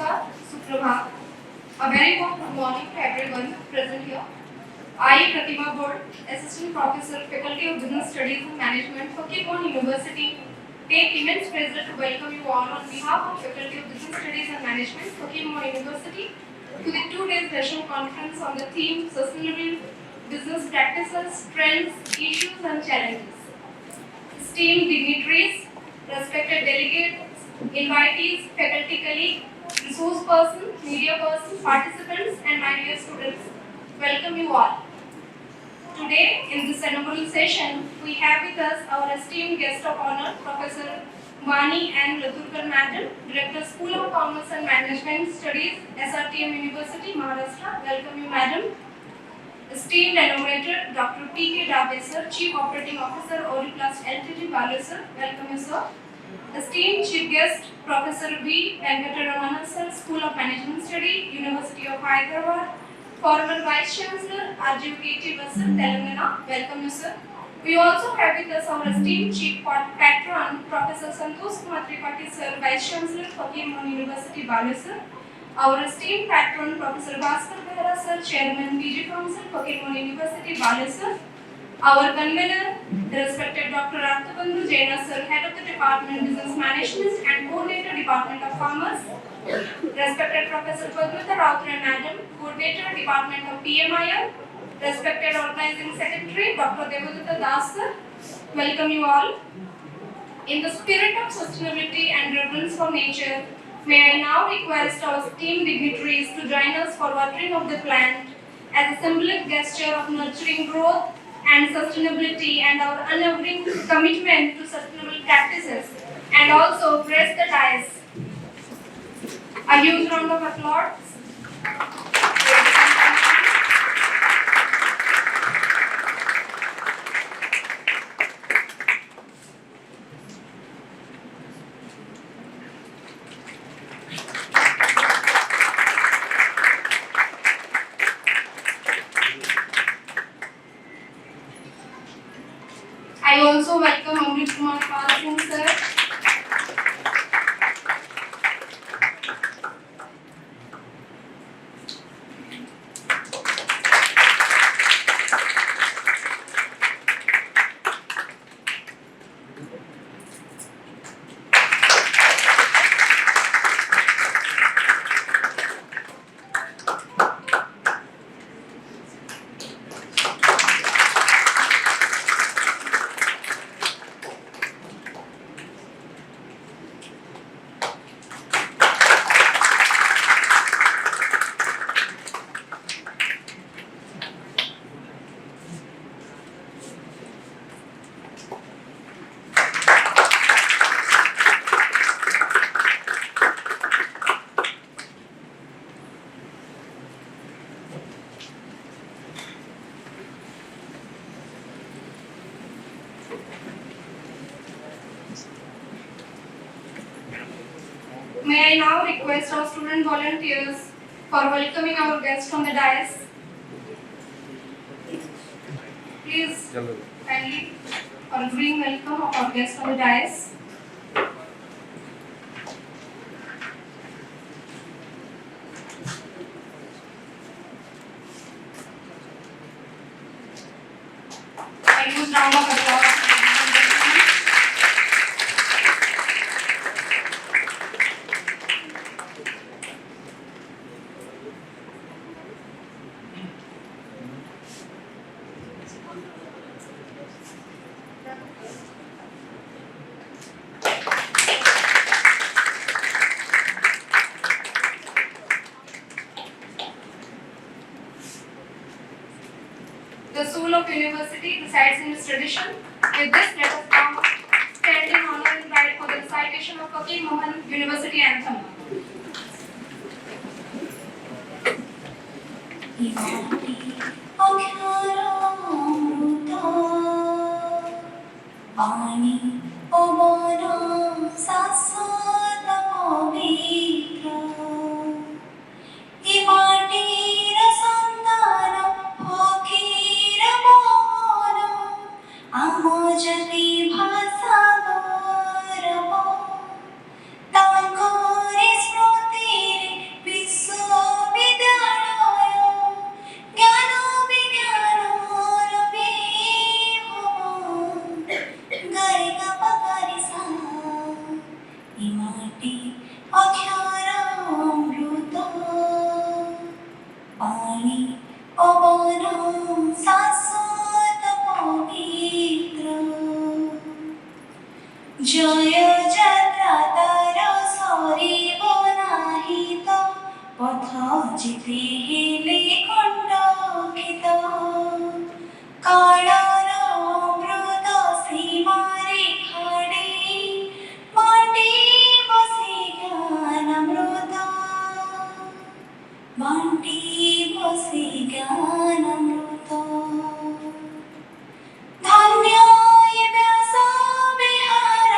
Namaskar, Suprabhat. A very warm good morning to everyone present here. I, Pratima Bord, Assistant Professor, Faculty of Business Studies and Management, Fakir University, take immense pleasure to welcome you all on behalf of Faculty of Business Studies and Management, Fakir University, to the 2-day session conference on the theme Sustainable Business Practices, Trends, Issues and Challenges. Esteemed dignitaries, respected delegates, invitees, faculty colleagues, resource persons, media persons, participants, and my dear students, welcome you all. Today, in this inaugural session, we have with us our esteemed guest of honor, Professor Vani and Laturkar Madam, Director, School of Commerce and Management Studies, SRTM University, Maharashtra. Welcome you, Madam. Esteemed enumerator, Dr. P.K. Dave, sir, Chief Operating Officer, Odisha Ltd, Balasore. Welcome you, sir. Esteemed Chief Guest, Professor V. Venkataramana, sir, School of Management Study, University of Hyderabad. Former Vice Chancellor, RJVKT Vyasa, Telangana. Welcome you, sir. We also have with us our esteemed Chief Patron, Professor Santosh Kumar Tripathi, sir, Vice Chancellor, Fakir University, Balasore. Our esteemed patron, Professor Vihar, sir, Chairman, PG Council, Fakir University, Balasore. Our convener, the respected Dr. Arthubandhu Jaina, sir, Head of the Department Business Management and Coordinator, Department of Commerce. Respected Professor Padmita Rautre, Madam, Coordinator, Department of PMIR. Respected Organizing Secretary, Dr. Devadutta Das, sir. Welcome you all. In the spirit of sustainability and reverence for nature, may I now request our esteemed dignitaries to join us for watering of the plant as a symbolic gesture of nurturing growth and sustainability and our unwavering commitment to sustainable practices, and also praise the dais. A huge round of applause. I also welcome Amrit Kumar Pal sir. May I now request our student volunteers for welcoming our guests from the dais. Please kindly for a green welcome of our guests from the dais. A huge round of applause. The soul of university resides in its tradition. With this, let us now stand in honor and pride for the recitation of Fakir Mohan University Anthem. Jati bhasa gaurava, tangore जिते हेले खंडकित काळार अमृत सीमारे खाडे मांडी बसे ज्ञानामृत मांडी बसे ज्ञानामृत धन्य व्यासा विहार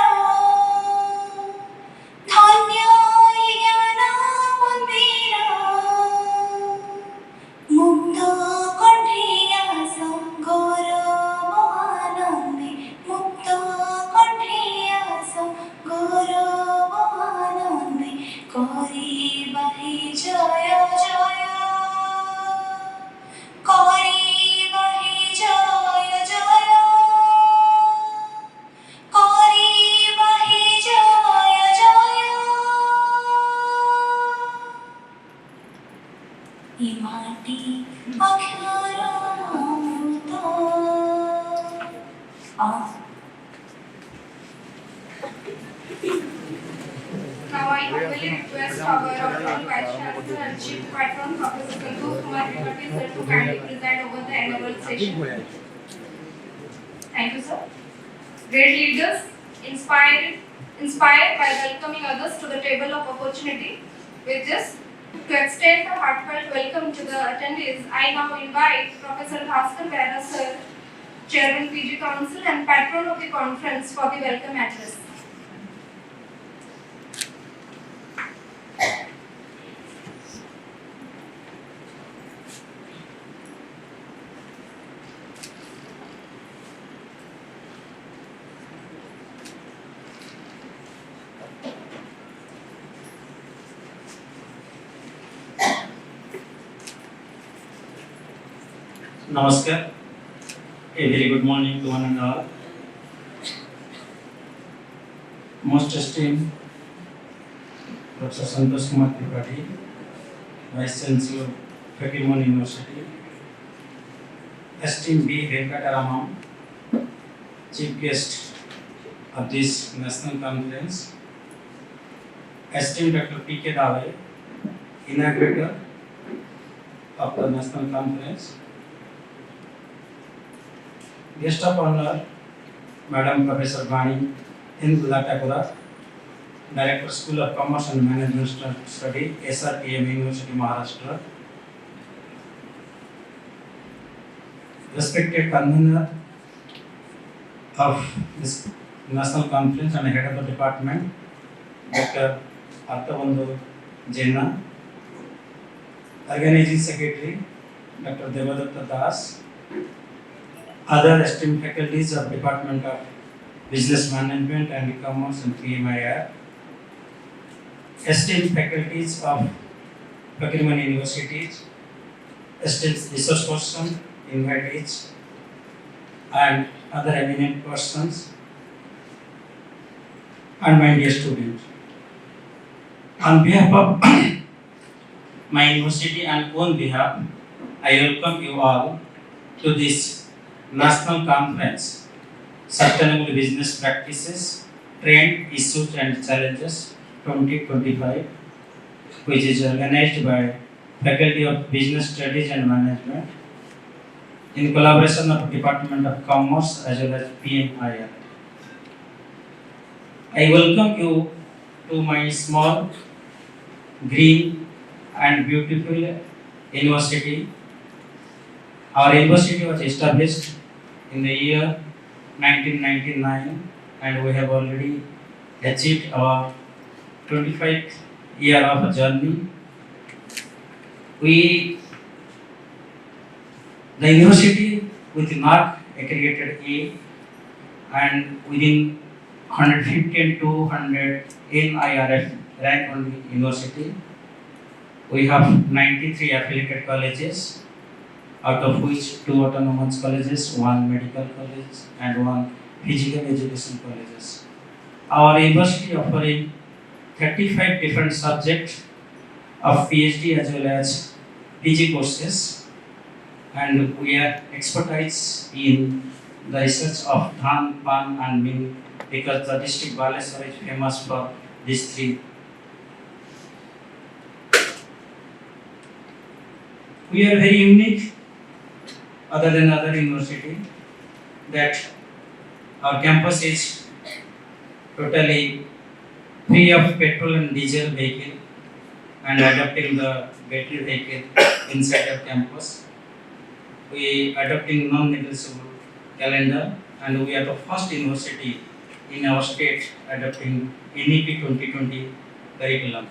धन्य ज्ञान मंदिर मुग्ध कंठियास गौरवानंदे मुग्ध कंठियास गौरवानंदे करी बहे जय जय करी बहे जय जय करी बहे जय जय ई माटी अक्षरामृत Now I humbly request our Honorable Vice Chancellor and Chief Patron Professor Santosh Kumar Tripathi sir to kindly preside over the annual session. Thank you, sir. Great leaders inspired by welcoming others to the table of opportunity. With this, to extend a heartfelt welcome to the attendees, I now invite Professor Vyasa sir, Chairman PG Council and Patron of the conference for the welcome address. Namaskar. A very good morning to one and all. Most esteemed Professor Santosh Kumar Tripathi, Vice Chancellor, Fakir University, esteemed B. Venkataraman, Chief Guest of this National Conference, esteemed Dr. P. K. Dave, Inaugurator of the National Conference, Guest of Honor, Madam Professor Vani Indulatakura, Director School of Commerce and Management Study, SRPM University, Maharashtra. Respected convener of this National Conference and Head of the Department, Dr. Arthabandhu Jaina. Organizing Secretary, Dr. Devadatta Das. Other esteemed faculties of Department of Business Management and E-Commerce and PMIR, esteemed faculties of Fakir Universities, esteemed resource persons, invitees, and other eminent persons, and my dear students. On behalf of my university and own behalf, I welcome you all to this National Conference, Sustainable Business Practices, Trend, Issues and Challenges 2025, which is organized by Faculty of Business Studies and Management in collaboration of Department of Commerce as well as PMIR. I welcome you to my small, green and beautiful university. Our university was established in the year 1999 and we have already achieved our 25th year of a journey. The university with NARC accredited A and within 150 and 200 NIRF rank on the university. We have 93 affiliated colleges, out of which 2 autonomous colleges, 1 medical college and 1 physical education colleges. Our university offering 35 different subjects of PhD as well as PG courses, and we are expertise in the research of Dhan, Pan and Min because the district Balasore is famous for these 3. We are very unique other than other university that our campus is totally free of petrol and diesel vehicle and adopting the battery vehicle inside of campus. We adopting non-negotiable calendar and we are the first university in our state adopting NEP 2020 curriculum.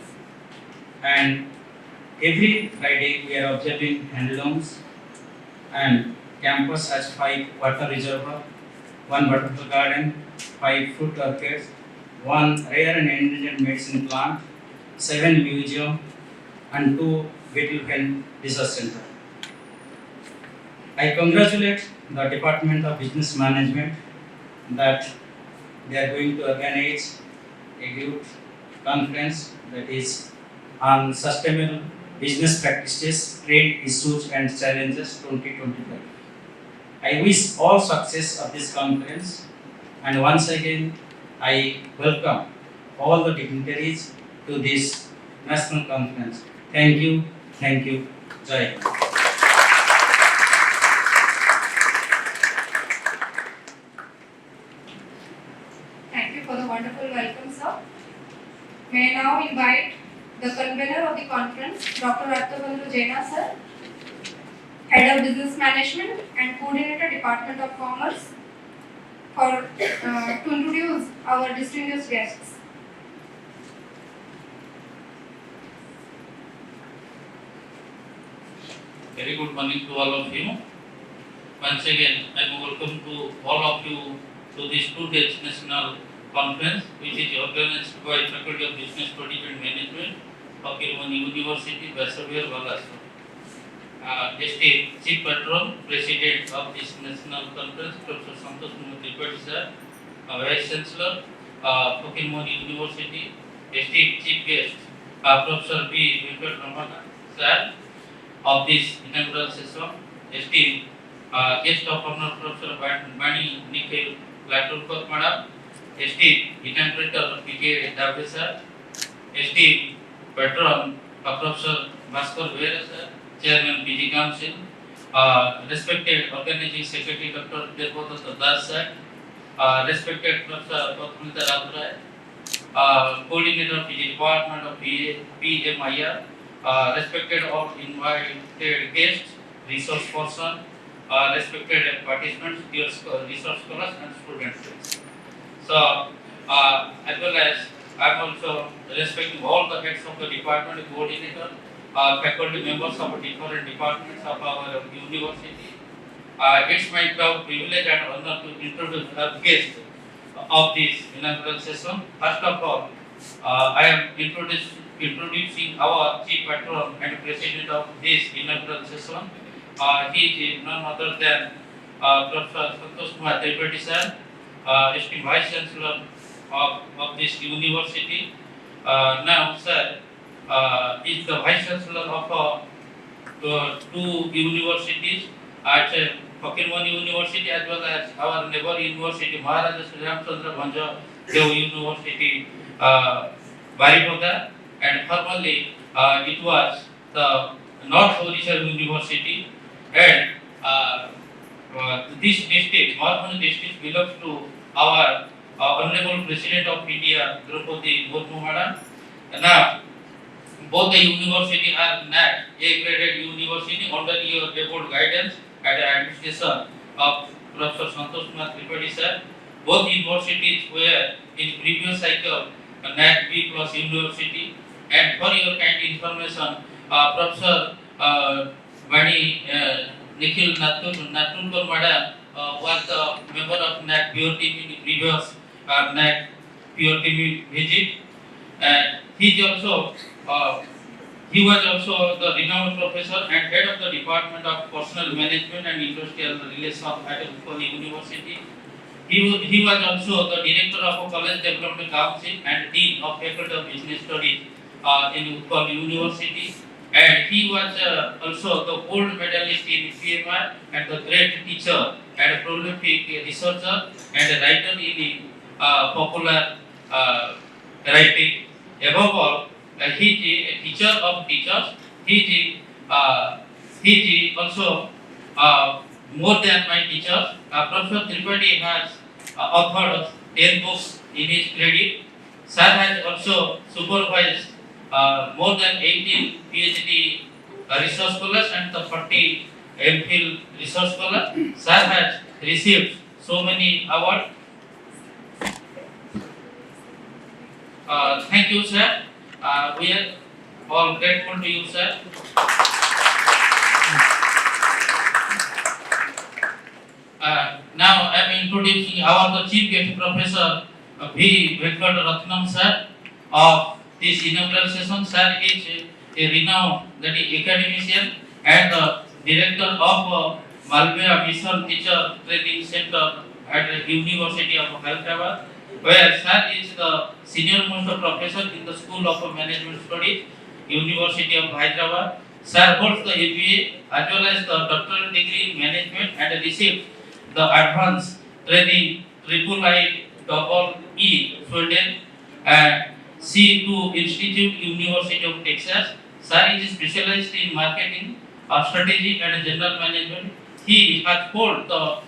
And every Friday we are observing handlooms and campus has 5 water reservoir, 1 botanical garden, 5 fruit orchards, 1 rare and endangered medicine plant, 7 museum and 2 battlefield research center. I congratulate the Department of Business Management that they are going to organize a good conference that is on sustainable business practices, trade issues and challenges 2025. I wish all success of this conference and once again I welcome all the dignitaries to this national conference. Thank you, Jai Hind. Thank you for the wonderful welcome, sir. May I now invite the convener of the conference, Dr. Arthabandhu Jaina, sir, Head of Business Management and Coordinator, Department of Commerce, to introduce our distinguished guests. Very good morning to all of you. Once again, I welcome to all of you to this 2 days national conference, which is organized by Faculty of Business Studies and Management, Fakir University, Balasore, Balasore. Esteemed Chief Patron, President of this national conference, Professor Santosh Tripathi sir, Vice Chancellor, Fakir University, esteemed Chief Guest, Professor B. Venkatramana sir, of this inaugural session, esteemed guest of honor Professor Bani Nikhil Latulkar Madam, esteemed interpreter P.K. Dave sir, esteemed patron Professor Bhaskar Vyasa sir, Chairman PG Council, respected Organizing Secretary Dr. Devadatta Das sir, respected Professor Patmita Rathray, Coordinator PG Department of PMIR, respected all invited guests, resource person, respected participants, dear resource scholars and students. So, as well as I am also respecting all the heads of the department, coordinator, faculty members of different departments of our university. It's my proud privilege and honor to introduce our guest of this inaugural session. First of all, I am introducing our chief patron and president of this inaugural session. He is none other than Professor Santosh Tripathi sir, esteemed Vice Chancellor of this university. Now, sir, is the Vice Chancellor of 2 universities at Fakir University as well as our neighbor university, Maharaja Sri Ramchandra Bhanja Dev University, Baripada, and formerly it was the North Odisha University, and this district, Mohan district, belongs to our Honorable President of India, Draupadi Murmu Madam. Now, both the university are NAC A-graded university under your depot guidance and administration of Professor Santosh Tripathi sir. Both universities were in previous cycle NAC B plus university, and for your kind information, Professor Bani Nikhil Latulkar Madam was the member of NAC pure team in the previous NAC pure team visit, and he was also the renowned professor and head of the Department of Personnel Management and Industrial Relations at Upper University. He was also the director of College Development Council and dean of Faculty of Business Studies in Upper University. And he was also the gold medalist in PMIR and the great teacher and prolific researcher and writer in popular writing. Above all, he is a teacher of teachers. He is he is also more than my teacher. Professor Tripathi has authored 10 books in his credit. Sir has also supervised more than 18 PhD research scholars and the 40 MPhil research scholars. Sir has received so many awards. Thank you, sir. We are all grateful to you, sir. Now I am introducing our the chief guest professor V. Venkata Ratnam sir of this inaugural session. Sir is a renowned that is academician and the director of Malviya Mission Teacher Training Center at the University of Hyderabad, where sir is the senior most professor in the School of Management Studies, University of Hyderabad. Sir holds the MBA as well as the doctoral degree in management and received the advanced training IEEE Sweden and C2 Institute, University of Texas. Sir is specialized in marketing, strategy and general management. He has held the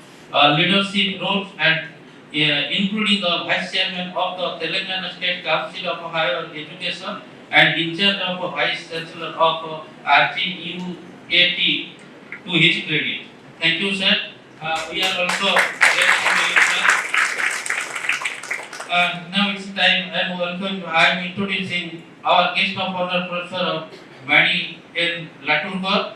leadership roles and including the vice chairman of the Telangana State Council of Higher Education and in charge of vice chancellor of RGUAT to his credit. Thank you, sir. We are also grateful to you, sir. Now it's time I am introducing our guest of honor, Professor Mani N. Laturkar.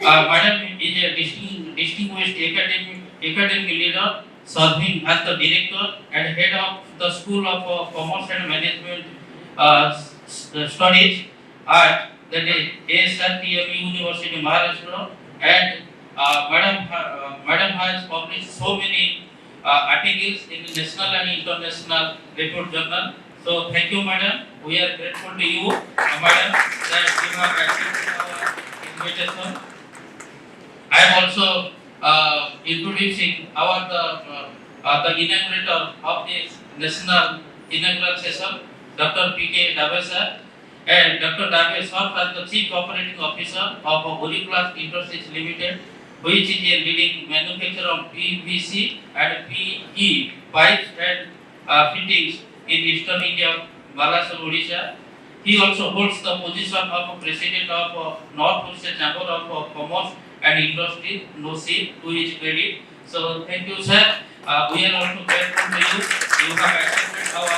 Madam is a distinguished academic leader serving as the director and head of the School of Commerce and Management Studies at the ASRTM University, Maharashtra, and Madam has published so many articles in national and international report journal. So thank you, madam. We are grateful to you, madam, that you have accepted our invitation. I am also introducing our the inaugurator of this national inaugural session, Dr. P.K. Vyasa, and Dr. Vyasa serves as the Chief Operating Officer of Odisha Industries Limited, which is a leading manufacturer of PVC and PE pipes and fittings in Eastern India, Balasore, Odisha. He also holds the position of President of North Odisha Chamber of Commerce and Industry, NOCI, to his credit. So thank you, sir. We are also grateful to you. You have accepted our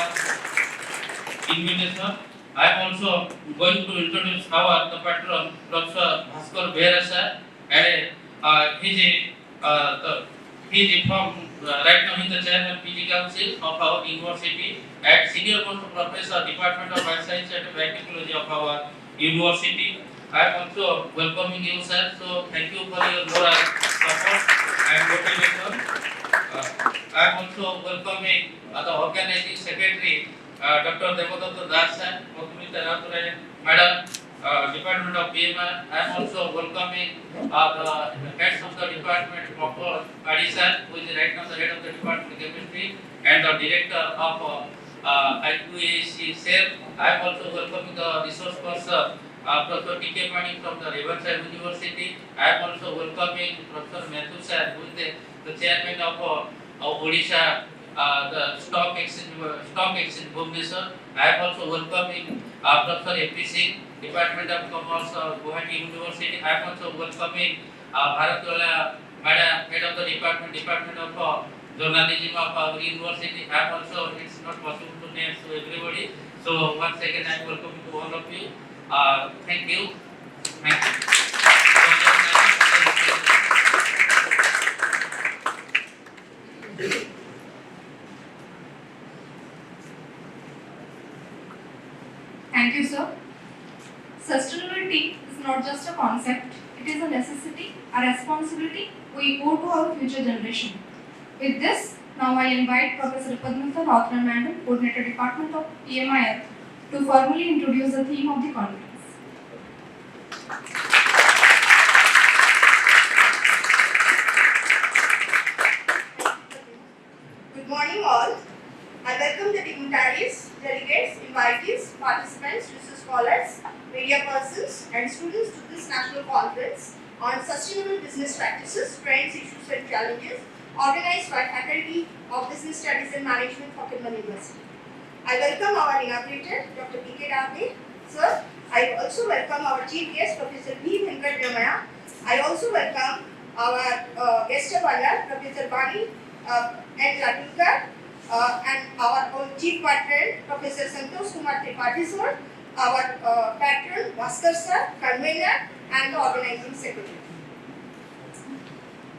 invitation. I am also going to introduce our the patron, Professor Vyasa, and he is from right now he is the chairman PG Council of our university and senior most professor Department of Life Science and Biotechnology of our university. I am also welcoming you, sir. So thank you for your moral support and motivation. I am also welcoming the organizing secretary, Dr. Devadatta Das, Madam, Department of PMIR. I am also welcoming the heads of the department, Dr. Odisha, who is right now the head of the department of chemistry, and the director of IQAC SEL. I am also welcoming the resource person, Professor T.K. Mani from the Vyasa University. I am also welcoming Professor Mathu sir, who is the chairman of Odisha, the stock exchange Bhubaneswar. I am also welcoming Professor FBSM, Department of Commerce, Guwahati University. I am also welcoming Bharatwala Madam, head of the Department of Journalism of our university. I am also, it's not possible to name to everybody. So once again, I am welcoming to all of you. Thank you. Thank you. Thank you, sir. Sustainability is not just a concept, it is a necessity, a responsibility we owe to our future generation. With this, now I invite Professor Padmata Rautra Madam, Coordinator Department of PMIR, to formally introduce the theme of the conference. Good morning all. I welcome the dignitaries, delegates, invitees, participants, research scholars, members, media persons, and students to this national conference on sustainable business practices, trends, issues, and challenges, organized by Faculty of Business Studies and Management, Fakir University. I welcome our inaugurator, Dr. B.K. Dave, sir. I also welcome our chief guest, Professor B. Venkatramaya. I also welcome our guest of honor, Professor Bani N. Latulkar, and our own chief patron, Professor Santosh Kumar Tripathi sir, our patron, Master sir, convener, and the organizing secretary.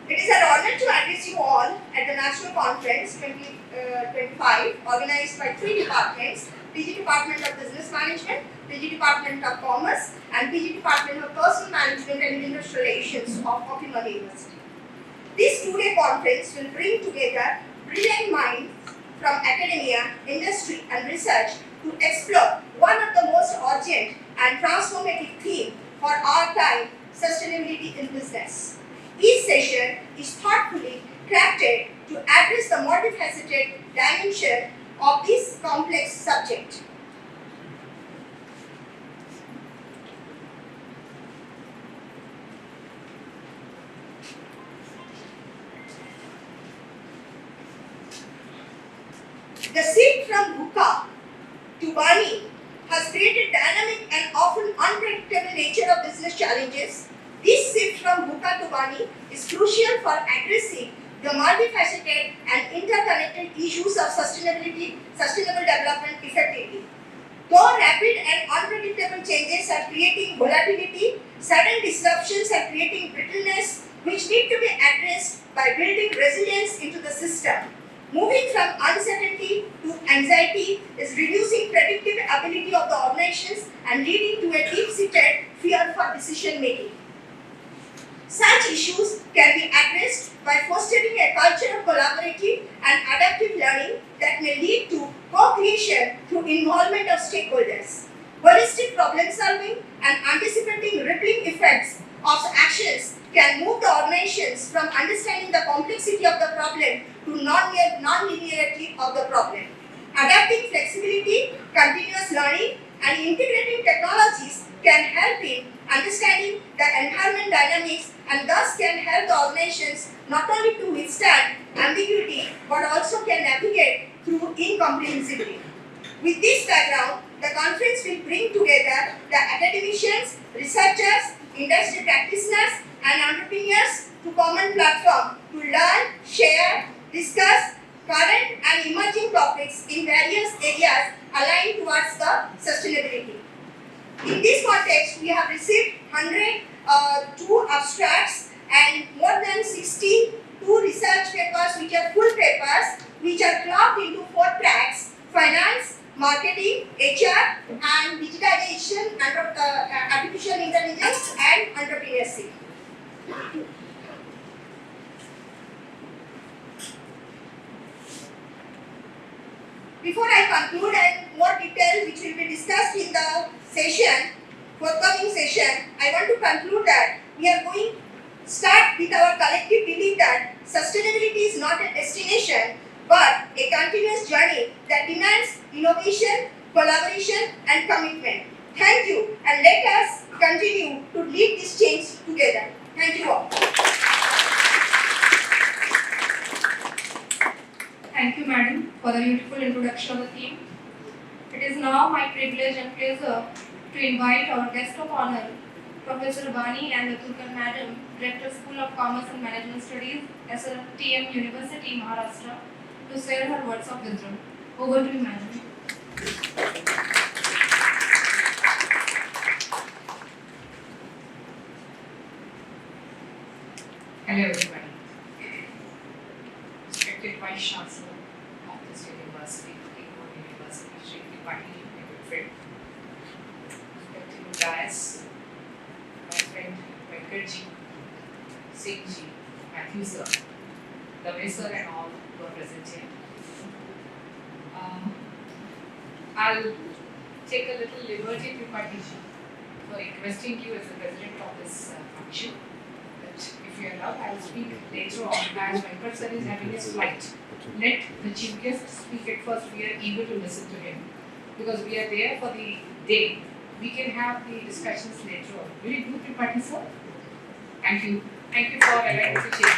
It is an honor to address you all at the National Conference 2025, organized by three departments: PG Department of Business Management, PG Department of Commerce, and PG Department of Personal Management and Industrial Relations of Fakir University. This two-day conference will bring together brilliant minds from academia, industry, and research to explore one of the most urgent and transformative themes for our time: sustainability in business. Each session is thoughtfully crafted to address the multifaceted dimension of this complex subject. The shift from VUCA to Bani has created dynamic and often unpredictable nature of business challenges. This shift from VUCA to Bani is crucial for addressing the multifaceted and interconnected issues of sustainable development effectively. Though rapid and unpredictable changes are creating volatility, sudden disruptions are creating brittleness, which need to be addressed by building resilience into the system. Moving from uncertainty to anxiety is reducing predictive ability of the organizations and leading to a deep-seated fear for decision making. Such issues can be addressed by fostering a culture of collaborative and adaptive learning that may lead to co-creation through involvement of stakeholders. Holistic problem solving and anticipating rippling effects of actions can move the organizations from understanding the complexity of the problem to non-linearity of the problem. Adapting flexibility, continuous learning, and integrating technologies can help in understanding the environment dynamics and thus can help the organizations not only to withstand ambiguity but also can navigate through incomprehensibility. With this background, the conference will bring together the academicians, researchers, industry practitioners, and entrepreneurs to common platform to learn, share, discuss current and emerging topics in various areas aligned towards the sustainability. In this context, we have received 102 abstracts and more than 62 research papers, which are full papers, which are clubbed into 4 tracks: finance, marketing, HR, and digitization, artificial intelligence, and entrepreneurship. Before I conclude and more detail which will be discussed in the forthcoming session, I want to conclude that we are going to start with our collective belief that sustainability is not a destination but a continuous journey that demands innovation, collaboration, and commitment. Thank you, and let us continue to lead this change together. Thank you all. Thank you, madam, for the beautiful introduction of the theme. It is now my privilege and pleasure to invite our guest of honor, Professor Bani N. Latulkar, madam, Director, School of Commerce and Management Studies, SBPTIC University, Maharashtra, to share her words of wisdom. Over to you, madam. Hello everybody. Respected Vice Chancellor of this university, University, Shri Tripathi, my good friend. Respected Vyasa, my friend Venkatji, Singhji, Matthew sir, Dave sir, and all who are present here. I'll take a little liberty, Tripathi ji, for requesting you as the president of this function. If you allow, I will speak later on as Venkat sir is having his flight. Let the chief guest speak at first. We are eager to listen to him because we are there for the day we can have the discussions later on. Will you do Tripathi, sir? Thank you. Thank you for allowing us to share.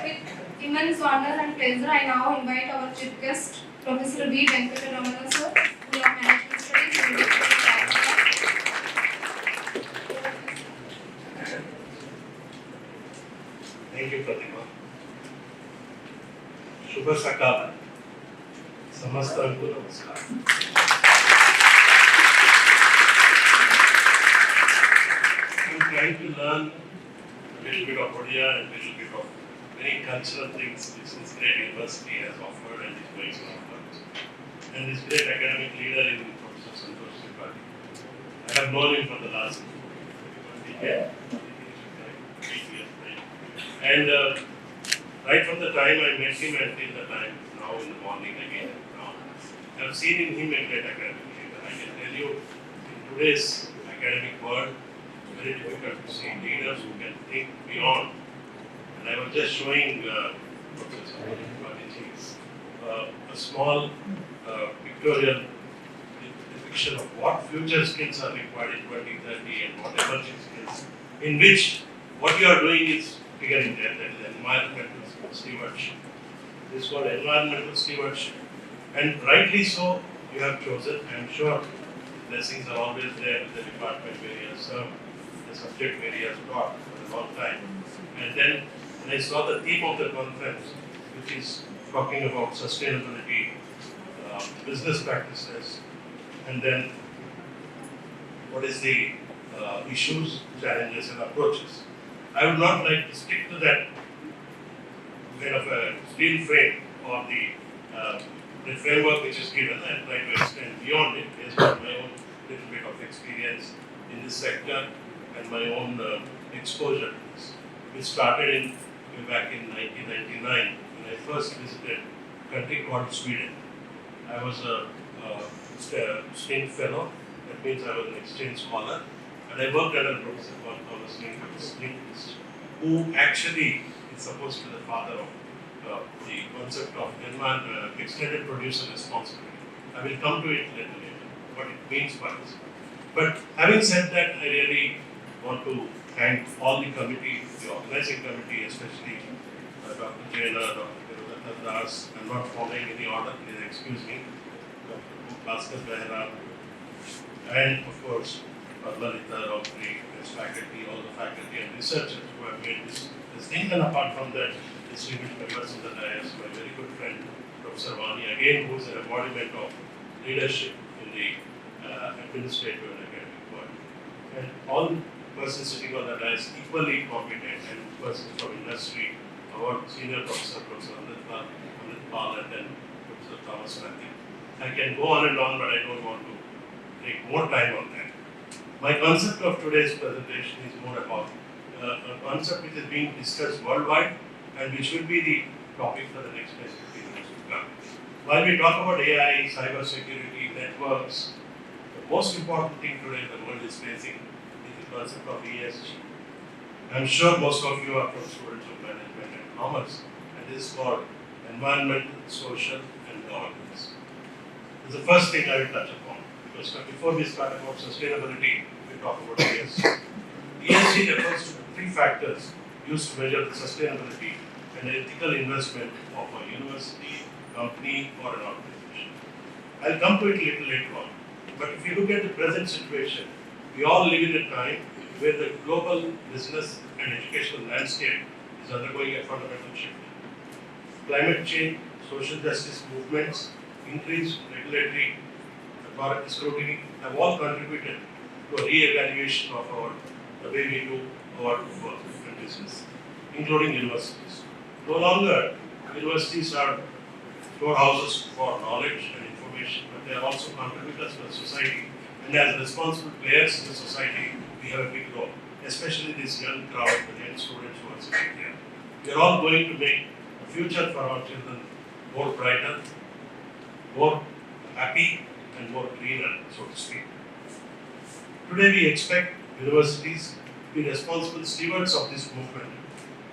With immense honor and pleasure, I now invite our chief guest, Professor V. Venkataramana, sir, School of Management Studies, University of Calcutta. Thank you, Pratima. Shubha Sakala. Samastanku Namaskar. I'm trying to learn a little bit of Odia and a little bit of many cultural things which this great university has offered and is going to offer. And this great academic leader in Professor Santosh Tripathi. I have known him for the last 8 years. And right from the time I met him until the time now in the morning again and now, I have seen in him a great academic leader. I can tell you, in today's academic world, it's very difficult to see leaders who can think beyond. And I was just showing Professor Prodigy's a small pictorial depiction of what future skills are required in 2030 and what emerging skills, in which what you are doing is figuring there, that is environmental stewardship. This is called environmental stewardship. And rightly so, you have chosen. I am sure blessings are always there with the department where you have served, the subject where you have taught for a long time. And then when I saw the theme of the conference, which is talking about sustainability, business practices, and then what is the issues, challenges, and approaches. I would not like to stick to that kind of a steel frame or the framework which is given and try to extend beyond it based on my own little bit of experience in this sector and my own exposure to this. We started back in 1999 when I first visited a country called Sweden. I was a stint fellow, that means I was an exchange scholar, and I worked under a professor called Thomas Lindquist, who actually is supposed to be the father of the concept of extended producer responsibility. I will come to it a little later, what it means by this. But having said that, I really want to thank all the committee, the organizing committee, especially Dr. Jaina, Dr. Kirudata Das. I'm not following any order, please excuse me. Dr. Bhaskar Behra, and of course, Lalita, Rautri, his faculty, all the faculty and researchers who have made this thing. And apart from that, distinguished members of the dais, my very good friend, Professor Vani, again, who is an embodiment of leadership in the administrative and academic world. And all persons sitting on the dais equally competent, and persons from industry, our senior professor, Professor Amit Pal, and then Professor Thomas Matthew. I can go on and on, but I don't want to take more time on that. My concept of today's presentation is more about a concept which is being discussed worldwide and which will be the topic for the next 10-15 years to come. While we talk about AI, cyber security, networks, the most important thing today the world is facing is the concept of ESG. I'm sure most of you are from students of management and commerce, and this is called environmental, social, and governance. This is the first thing I will touch upon, because before we start about sustainability, we talk about ESG. ESG refers to 3 factors used to measure the sustainability and ethical investment of a university, company, or an organization. I'll come to it a little later on. But if you look at the present situation, we all live in a time where the global business and educational landscape is undergoing a fundamental shift. Climate change, social justice movements, increased regulatory authority scrutiny have all contributed to a re-evaluation of the way we do our work and business, including universities. No longer universities are storehouses for knowledge and information, but they are also contributors to the society. And as responsible players in the society, we have a big role, especially this young crowd, the young students who are sitting here. We are all going to make a future for our children more brighter, more happy, and more greener, so to speak. Today we expect universities be responsible stewards of this movement,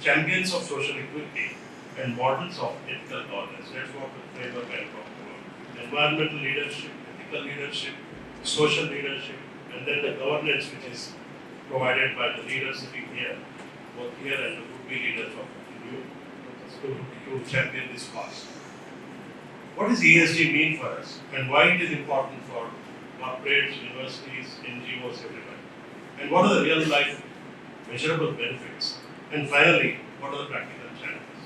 champions of social equity, and models of ethical governance. That's what the framework I'm talking about. Environmental leadership, ethical leadership, social leadership, and then the governance which is provided by the leaders sitting here, both here and the would-be leaders of the new to champion this cause. What does ESG mean for us, and why it is important for corporates, universities, NGOs, everybody? And what are the real-life measurable benefits? And finally, what are the practical challenges?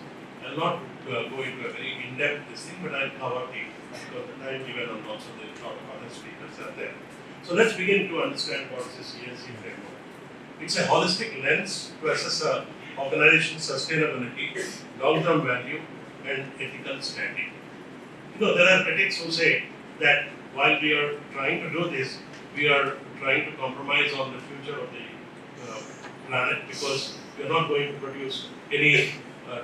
I'll not go into a very in-depth this thing, but I'll cover because the time given and also the lot of other speakers are there. So let's begin to understand what is this ESG framework. It's a holistic lens to assess an organization's sustainability, long-term value, and ethical standing. You know, there are critics who say that while we are trying to do this, we are trying to compromise on the future of the planet because we are not going to produce any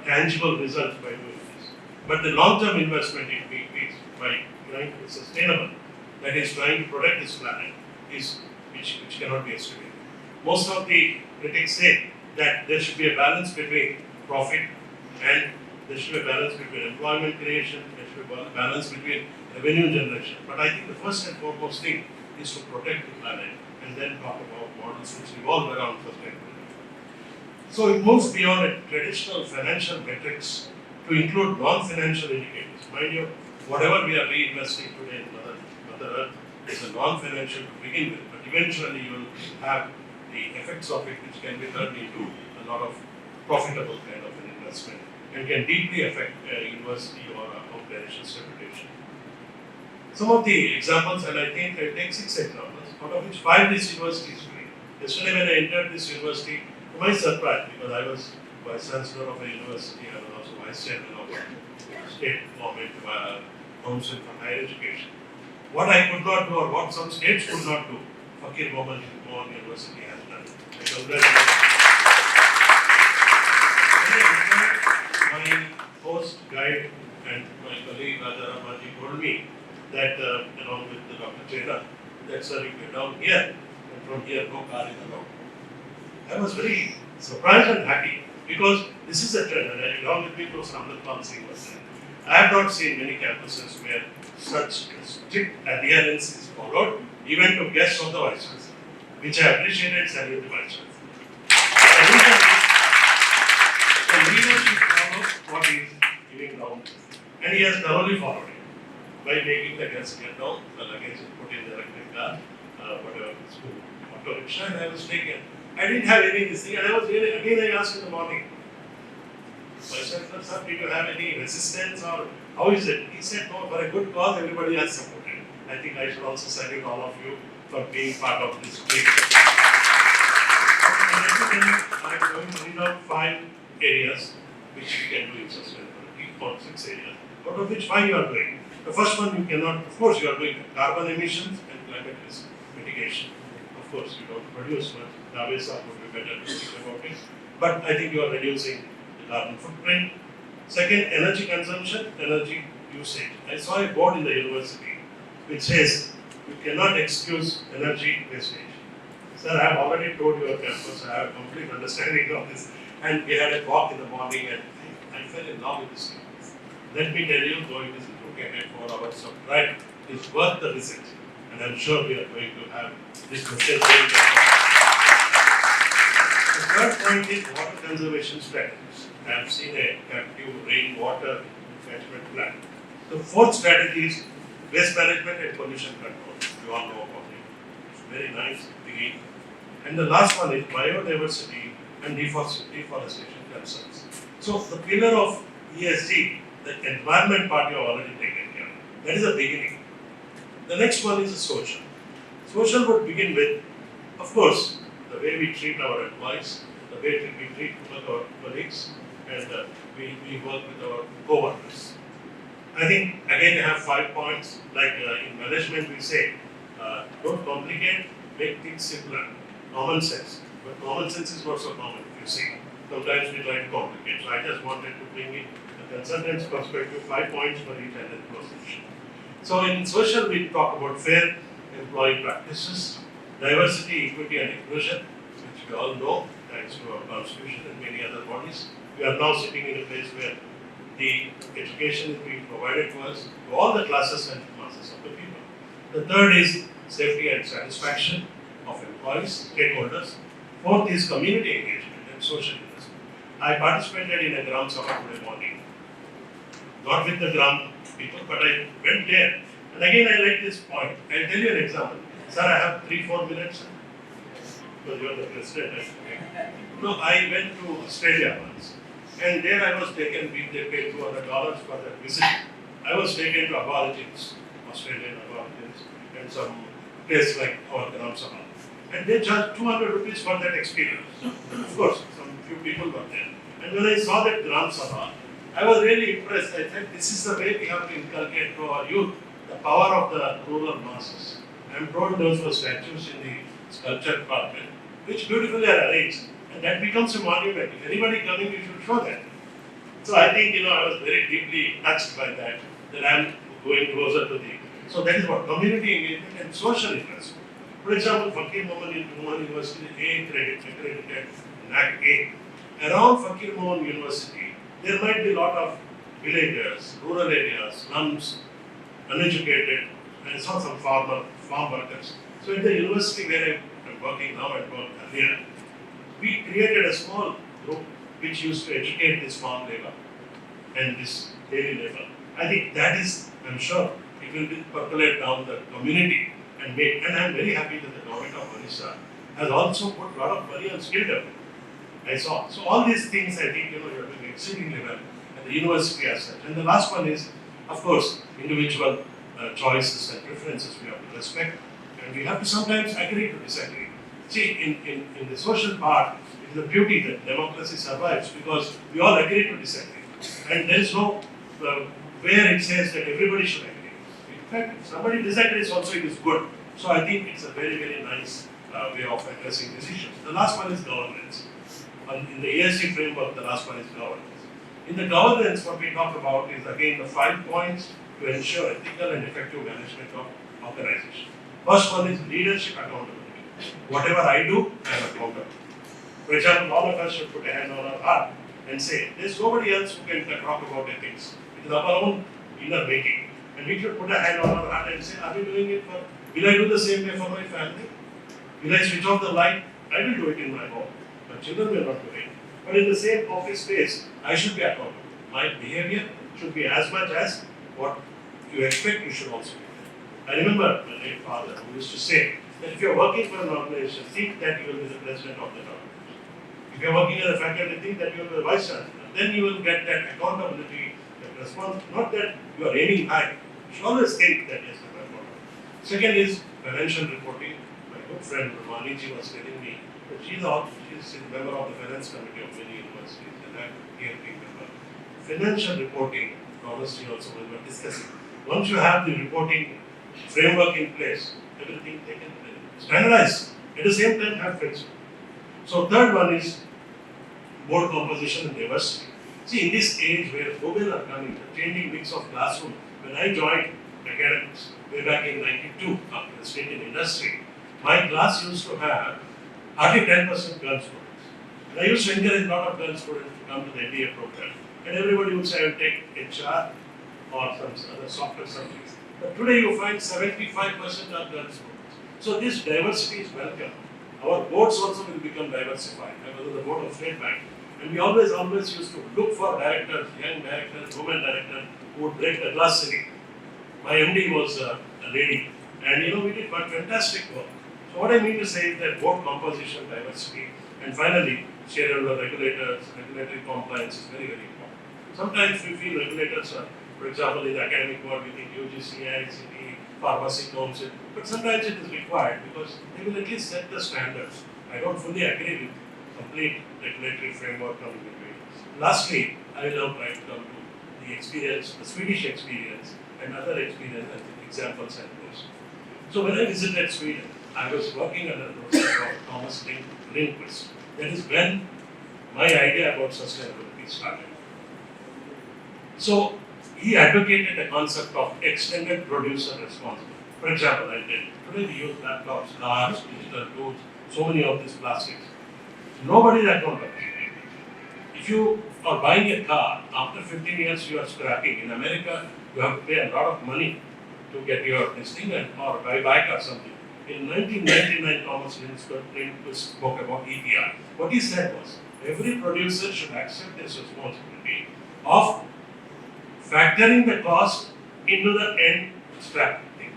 tangible results by doing this. But the long-term investment it means by trying to be sustainable, that is trying to protect this planet, is which cannot be estimated. Most of the critics say that there should be a balance between profit and there should be a balance between employment creation, there should be a balance between revenue generation. But I think the first and foremost thing is to protect the planet and then talk about models which revolve around sustainability. So it moves beyond a traditional financial metrics to include non-financial indicators. Mind you, whatever we are reinvesting today in Mother Earth is a non-financial to begin with, but eventually you will have the effects of it which can be turned into a lot of profitable kind of an investment and can deeply affect a university or a organization's reputation. Some of the examples, and I think I take 6 examples, out of which 5 this university is free. Yesterday when I entered this university, to my surprise, because I was Vice Chancellor of a university, I was also Vice Chairman of a state government council for higher education. What I could not do or what some states could not do, Fakir Mohan University has done. I congratulate my host, guide, and my colleague Vyasa told me that along with the Dr. Chera, that sir, you get down here, and from here no car is allowed. I was very surprised and happy because this is a trend, and along with me, Professor Amrit Singh was there. I have not seen many campuses where such strict adherence is followed, even to guests of the Vice Chancellor, which I appreciated, salute the Vice Chancellor. The leadership follows what he is giving down, and he has thoroughly followed it by making the guests get down, the luggage is put in the electric car, whatever, school, auto rickshaw, and I was taken. I didn't have any this thing, and I was really, again I asked in the morning, Vice Chancellor, sir, did you have any resistance or how is it? He said, no, for a good cause, everybody has supported. I think I should also salute all of you for being part of this trip. I'm going to read out 5 areas which we can do in sustainability, or 6 areas, out of which 5 you are doing. The first one you cannot, of course, you are doing carbon emissions and climate risk mitigation. Of course, you don't produce much. Vyasa would be better to speak about it. But I think you are reducing the carbon footprint. Second, energy consumption, energy usage. I saw a board in the university which says you cannot excuse energy wastage. Sir, I have already told your campus, I have a complete understanding of this. And we had a walk in the morning and I fell in love with this campus. Let me tell you, though it is located 4 hours of drive, it's worth the visit. And I'm sure we are going to have this message going forward. The third point is water conservation strategies. I have seen a captive rainwater catchment plan. The fourth strategy is waste management and pollution control. You all know about it. It's very nice, big. And the last one is biodiversity and deforestation concerns. So the pillar of ESG, the environment part you have already taken care of. That is the beginning. The next one is the social. Social would begin with, of course, the way we treat our employees, the way we treat our colleagues, and we work with our co-workers. I think again I have 5 points. Like in management we say, don't complicate, make things simpler. Common sense. But common sense is not so common, if you see. Sometimes we try to complicate. So I just wanted to bring in the consultant's perspective, 5 points for each and every position. So in social we talk about fair employee practices, diversity, equity and inclusion, which we all know, thanks to our constitution and many other bodies, we are now sitting in a place where the education is being provided to us, to all the classes and masses of the people. The third is safety and satisfaction of employees, stakeholders. Fourth is community engagement and social investment. I participated in a Gram Sabha today morning, not with the Gram people, but I went there. And again, I like this point. I'll tell you an example. Sir, I have 3-4 minutes. Because you are the president. No, I went to Australia once. And there I was taken, they paid $200 for that visit. I was taken to Aborigines, Australian Aborigines, and some place like our Gram Sabha. And they charged 200 rupees for that experience. Of course, some few people were there. And when I saw that Gram Sabha, I was really impressed. I said, this is the way we have to inculcate to our youth the power of the rural masses. I am told those were statues in the sculpture department, which beautifully are arranged. And that becomes a monument. If anybody coming, you should show that. So I think, I was very deeply touched by that I am going closer to the. So that is what community engagement and social interest. For example, Fakir Mohan University, accredited, NAC A. Around Fakir Mohan University, there might be a lot of villagers, rural areas, slums, uneducated, and some farm workers. So at the university where I am working now and worked earlier, we created a small group which used to educate this farm labor and this daily labor. I think that is, I'm sure, it will percolate down the community and make, and I'm very happy that the government of Odisha has also put a lot of money on skill development. I saw. So all these things, I think, you're doing exceedingly well at the university as such. And the last one is, of course, individual choices and preferences we have to respect, and we have to sometimes agree to disagree. See, in the social part, it is the beauty that democracy survives because we all agree to disagree. And there is no where it says that everybody should agree. In fact, if somebody disagrees also, it is good. So I think it's a very, very nice way of addressing these issues. The last one is governance. In the ESG framework, the last one is governance. In the governance, what we talk about is again the 5 points to ensure ethical and effective management of organization. First one is leadership accountability. Whatever I do, I am accountable. For example, all of us should put a hand on our heart and say, there's nobody else who can talk about ethics. It is our own inner making. And we should put a hand on our heart and say, are we doing it for, will I do the same way for my family? Will I switch off the light? I will do it in my home. My children will not do it. But in the same office space, I should be accountable. My behavior should be as much as what you expect, you should also be there. I remember my late father who used to say that if you are working for an organization, think that you will be the president of that organization. If you are working as a faculty, think that you will be the vice chancellor. Then you will get that accountability, that response, not that you are aiming high. You should always think that yes, I am accountable. Second is financial reporting. My good friend Romani was telling me that she is a member of the finance committee of many universities and I am here being member. Financial reporting, honestly also we were discussing. Once you have the reporting framework in place, everything they can standardize. At the same time, have principle. So third one is board composition and diversity. See, in this age where women are coming, the changing mix of classroom. When I joined academics way back in '92 after the state in industry, my class used to have hardly 10% girl students. And I used to encourage a lot of girl students to come to the MBA program. And everybody would say, I will take HR or some other software subjects. But today you find 75% are girl students. So this diversity is welcome. Our boards also will become diversified. I was on the board of State Bank. And we always used to look for directors, young directors, women directors who would break the glass ceiling. My MD was a lady. And we did fantastic work. So what I mean to say is that board composition, diversity, and finally, shareholder regulators, regulatory compliance is very, very important. Sometimes we feel regulators are, for example, in the academic world, we think UGC, ICT, pharmacy council, but sometimes it is required because they will at least set the standards. I don't fully agree with complete regulatory framework coming in way. Lastly, I will now try to come to the experience, the Swedish experience, and other experience and examples and those. So when I visited Sweden, I was working under the process of Thomas Lindquist. That is when my idea about sustainability started. So he advocated the concept of extended producer responsibility. For example, today we use laptops, cars, digital tools, so many of these plastics. Nobody is accountable. If you are buying a car, after 15 years you are scrapping. In America, you have to pay a lot of money to get your this thing or buy back or something. In 1999, Thomas Lincoln spoke about EPR. What he said was, every producer should accept his responsibility of factoring the cost into the end scrap thing.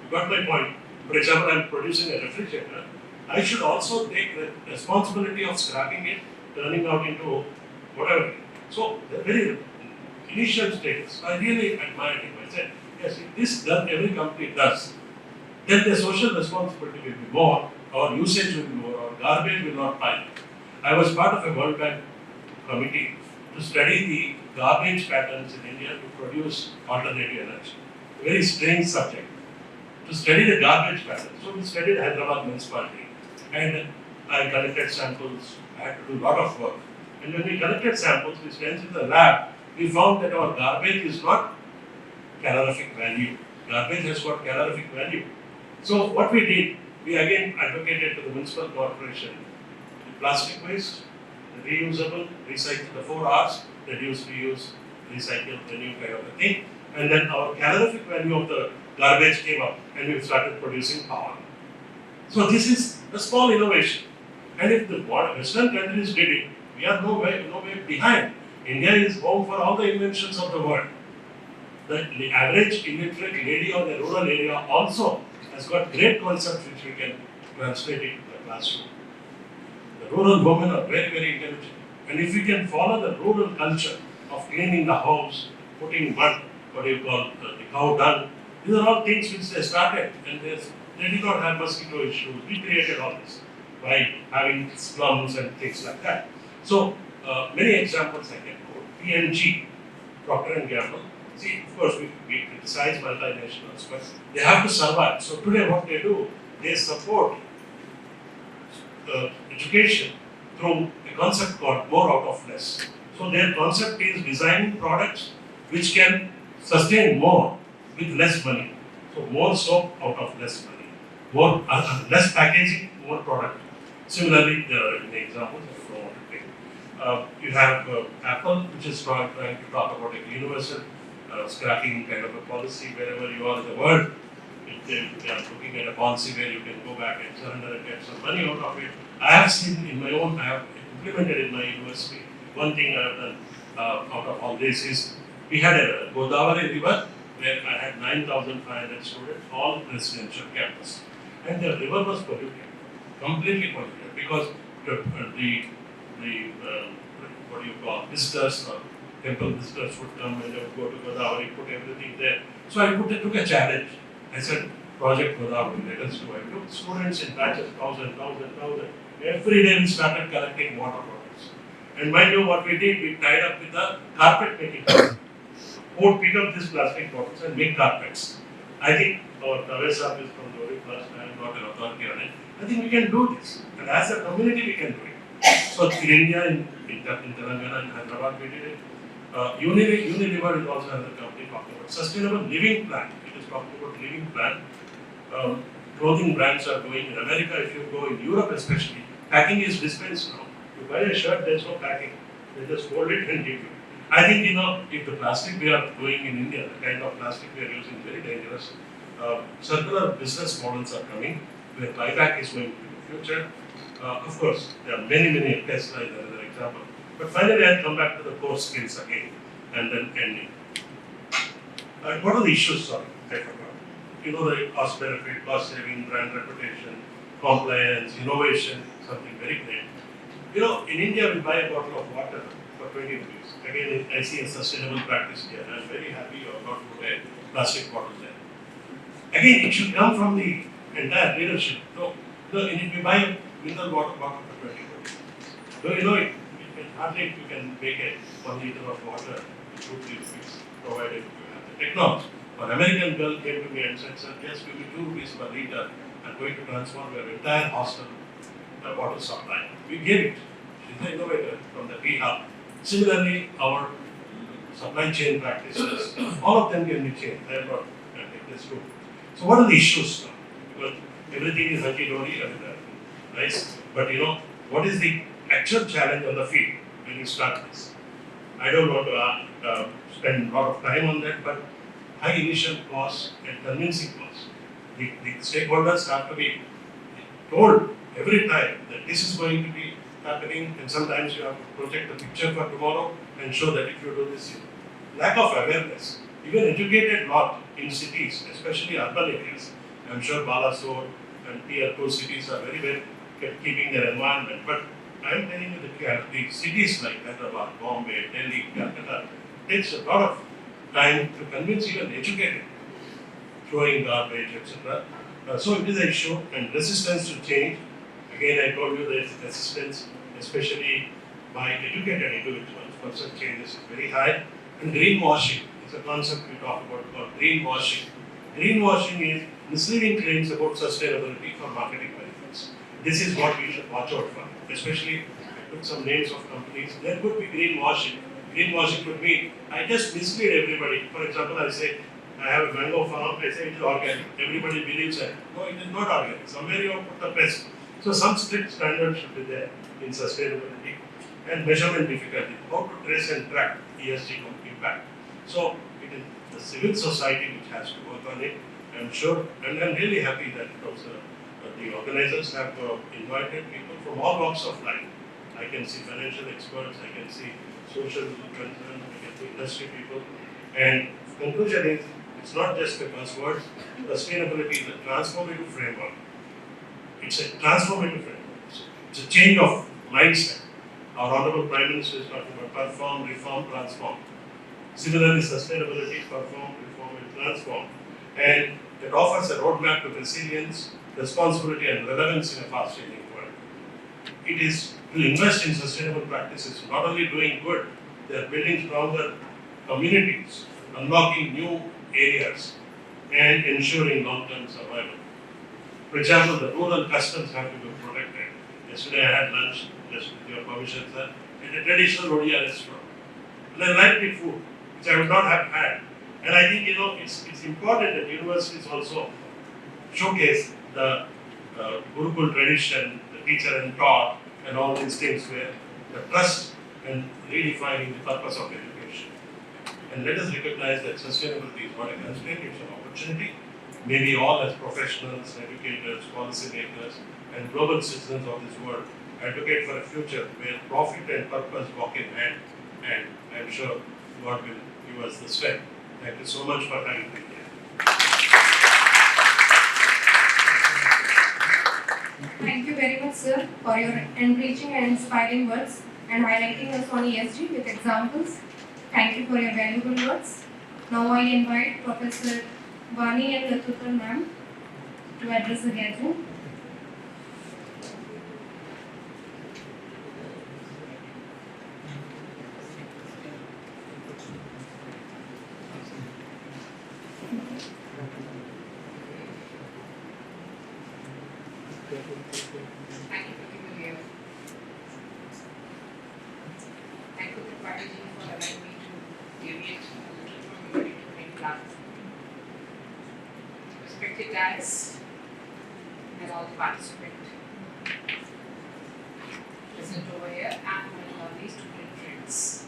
You got my point? For example, I am producing a refrigerator. I should also take the responsibility of scrapping it, turning out into whatever. So, the very initial stages, I really admired him. I said, yes, if this done, every company does, then the social responsibility will be more, or usage will be more, or garbage will not pile. I was part of a World Bank committee to study the garbage patterns in India to produce alternative energy. A very strange subject. To study the garbage patterns. So we studied Hyderabad municipality, and I collected samples. I had to do a lot of work. And when we collected samples, we sent in the lab, we found that our garbage is not calorific value. Garbage has got calorific value. So what we did, we again advocated to the municipal corporation, the plastic waste, the reusable, recycle, the 4 R's, reduce, reuse, recycle, renew kind of a thing. And then our calorific value of the garbage came up and we started producing power. So this is a small innovation. And if the Western countries did it, we are no way behind. India is home for all the inventions of the world. The average illiterate lady or the rural area also has got great concepts which we can translate into the classroom. The rural women are very, very intelligent. And if we can follow the rural culture of cleaning the house, putting mud, what do you call the cow dung, these are all things which they started and they did not have mosquito issues. We created all this by having slums and things like that. So many examples I can quote. P&G, Procter and Gamble. See, of course, we criticize multinationals, but they have to survive. So today what they do, they support education through a concept called more out of less. So their concept is designing products which can sustain more with less money. So more soap out of less money. More less packaging, more product. Similarly, there are many examples I don't want to take. You have Apple, which is trying to talk about a universal scrapping kind of a policy wherever you are in the world. They are looking at a policy where you can go back and surrender and get some money out of it. I have seen in my own, I have implemented in my university. One thing I have done out of all this is we had a Godavari river where I had 9,500 students, all residential campus. And the river was polluted, completely polluted, because the what do you call, visitors or temple visitors would come and they would go to Godavari, put everything there. So I took a challenge. I said, Project Godavari, let us do. I took students in batches, 1,000. Every day we started collecting water products. And mind you, what we did, we tied up with a carpet making company who would pick up these plastic bottles and make carpets. I think our Vyasa is from the very first time, not an authority on it. I think we can do this. And as a community, we can do it. So in India, in Telangana, in Hyderabad, we did it. Unilever is also another company talking about sustainable living plan. It is talking about living plan. Clothing brands are going in America. If you go in Europe, especially, packing is dispensed now. You buy a shirt, there's no packing. They just fold it and give you. I think if the plastic we are doing in India, the kind of plastic we are using is very dangerous. Circular business models are coming, where buyback is going to be the future. Of course, there are many Tesla is another example. But finally, I'll come back to the core skills again, and then ending. What are the issues? Sorry, I forgot. The cost benefit, cost saving, brand reputation, compliance, innovation, something very great. In India, we buy a bottle of water for 20 rupees. Again, I see a sustainable practice here. I'm very happy you have not put a plastic bottle there. Again, it should come from the entire leadership. If you buy a mineral water bottle for 20 rupees, hardly you can make a 1 liter of water with 2-3 rupees, provided you have the technology. An American girl came to me and said, sir, just give me 2 rupees per liter. I'm going to transform your entire hostel water supply. We gave it. She's an innovator from the Vihar. Similarly, our supply chain practices, all of them can be changed. I am not take this too. So what are the issues now? Because everything is hunky-dory and nice, but what is the actual challenge on the field when you start this. I don't want to spend a lot of time on that, but high initial costs and convincing costs. The stakeholders have to be told every time that this is going to be happening, and sometimes you have to project the picture for tomorrow and show that if you do this, lack of awareness. Even educated lot in cities, especially urban areas. I'm sure Balasore and Tier 2 cities are very well keeping their environment, but I'm telling you the cities like Hyderabad, Bombay, Delhi, Calcutta, takes a lot of time to convince even educated, throwing garbage, etc. So it is an issue, and resistance to change. Again, I told you that resistance, especially by educated individuals for such changes, is very high. And greenwashing is a concept we talk about called greenwashing. Greenwashing is misleading claims about sustainability for marketing benefits. This is what we should watch out for. Especially, I took some names of companies. There could be greenwashing. Greenwashing could mean I just mislead everybody. For example, I say I have a mango farm. I say it is organic. Everybody believes that. No, it is not organic. Somewhere you have put the pest. So some strict standards should be there in sustainability and measurement difficulty. How to trace and track ESG impact. So it is the civil society which has to work on it. I'm sure, and I'm really happy that the organizers have invited people from all walks of life. I can see financial experts, I can see social concerns, I can see industry people. And conclusion is, it's not just a buzzword. Sustainability is a transformative framework. It's a transformative framework. It's a change of mindset. Our Honorable Prime Minister is talking about perform, reform, transform. Similarly, sustainability, perform, reform, and transform. And it offers a roadmap to resilience, responsibility, and relevance in a fast-changing world. It is to invest in sustainable practices, not only doing good, they are building stronger communities, unlocking new areas, and ensuring long-term survival. For example, the rural customs have to be protected. Yesterday I had lunch, just with your permission, sir, at a traditional Odia restaurant. And I liked the food, which I would not have had. And I think, it's important that universities also showcase the Gurukul tradition, the teacher and taught, and all these things where the trust and redefining the purpose of education. And let us recognize that sustainability is not a constraint, it's an opportunity. Maybe all as professionals, educators, policymakers, and global citizens of this world advocate for a future where profit and purpose walk in hand, and I'm sure God will give us the strength. Thank you so much for having me here. Thank you very much, sir, for your enriching and inspiring words and highlighting us on ESG with examples. Thank you for your valuable words. Now I invite Professor Vani and Latutar ma'am to address the gathering. Thank you, Fakir. Thank you, Fakir, for allowing me to deviate a little from your main plan. Respected guys and all the participants present over here and my lovely student friends.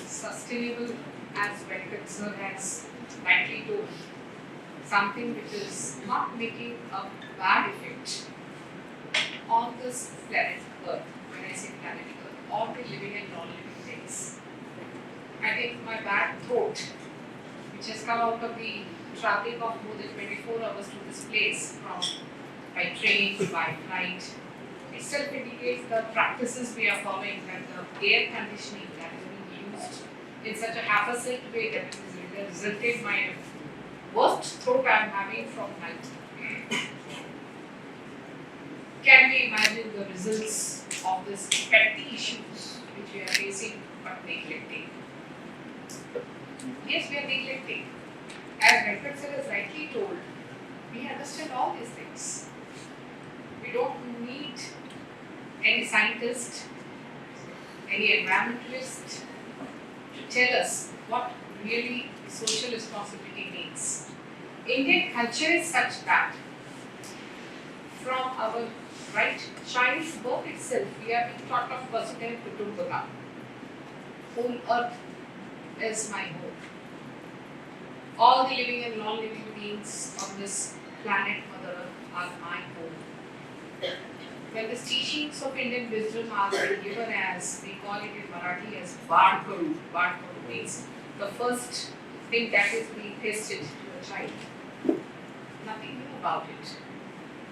Sustainable, as Venkat sir has rightly told, something which is not making a bad effect on this planet Earth. When I say planet Earth, all the living and non-living things. I think my bad throat, which has come out of the traveling of more than 24 hours to this place by train, by flight, itself indicates the practices we are following, and the air conditioning that is being used in such a haphazard way that it has resulted my worst throat I am having from night. Can we imagine the results of this petty issues which we are facing but neglecting? Yes, we are neglecting. As Venkat sir has rightly told, we understand all these things. We don't need any scientist, any environmentalist to tell us what really social responsibility means. Indian culture is such that from our right child's birth itself, we have been taught of Vasudhaiva Kutumbakam. Whole earth is my home. All the living and non-living beings on this planet, Mother Earth, are my home. When these teachings of Indian wisdom are given as, we call it in Marathi as Badkaru. Badkaru means the first thing that is being tasted to a child. Nothing new about it.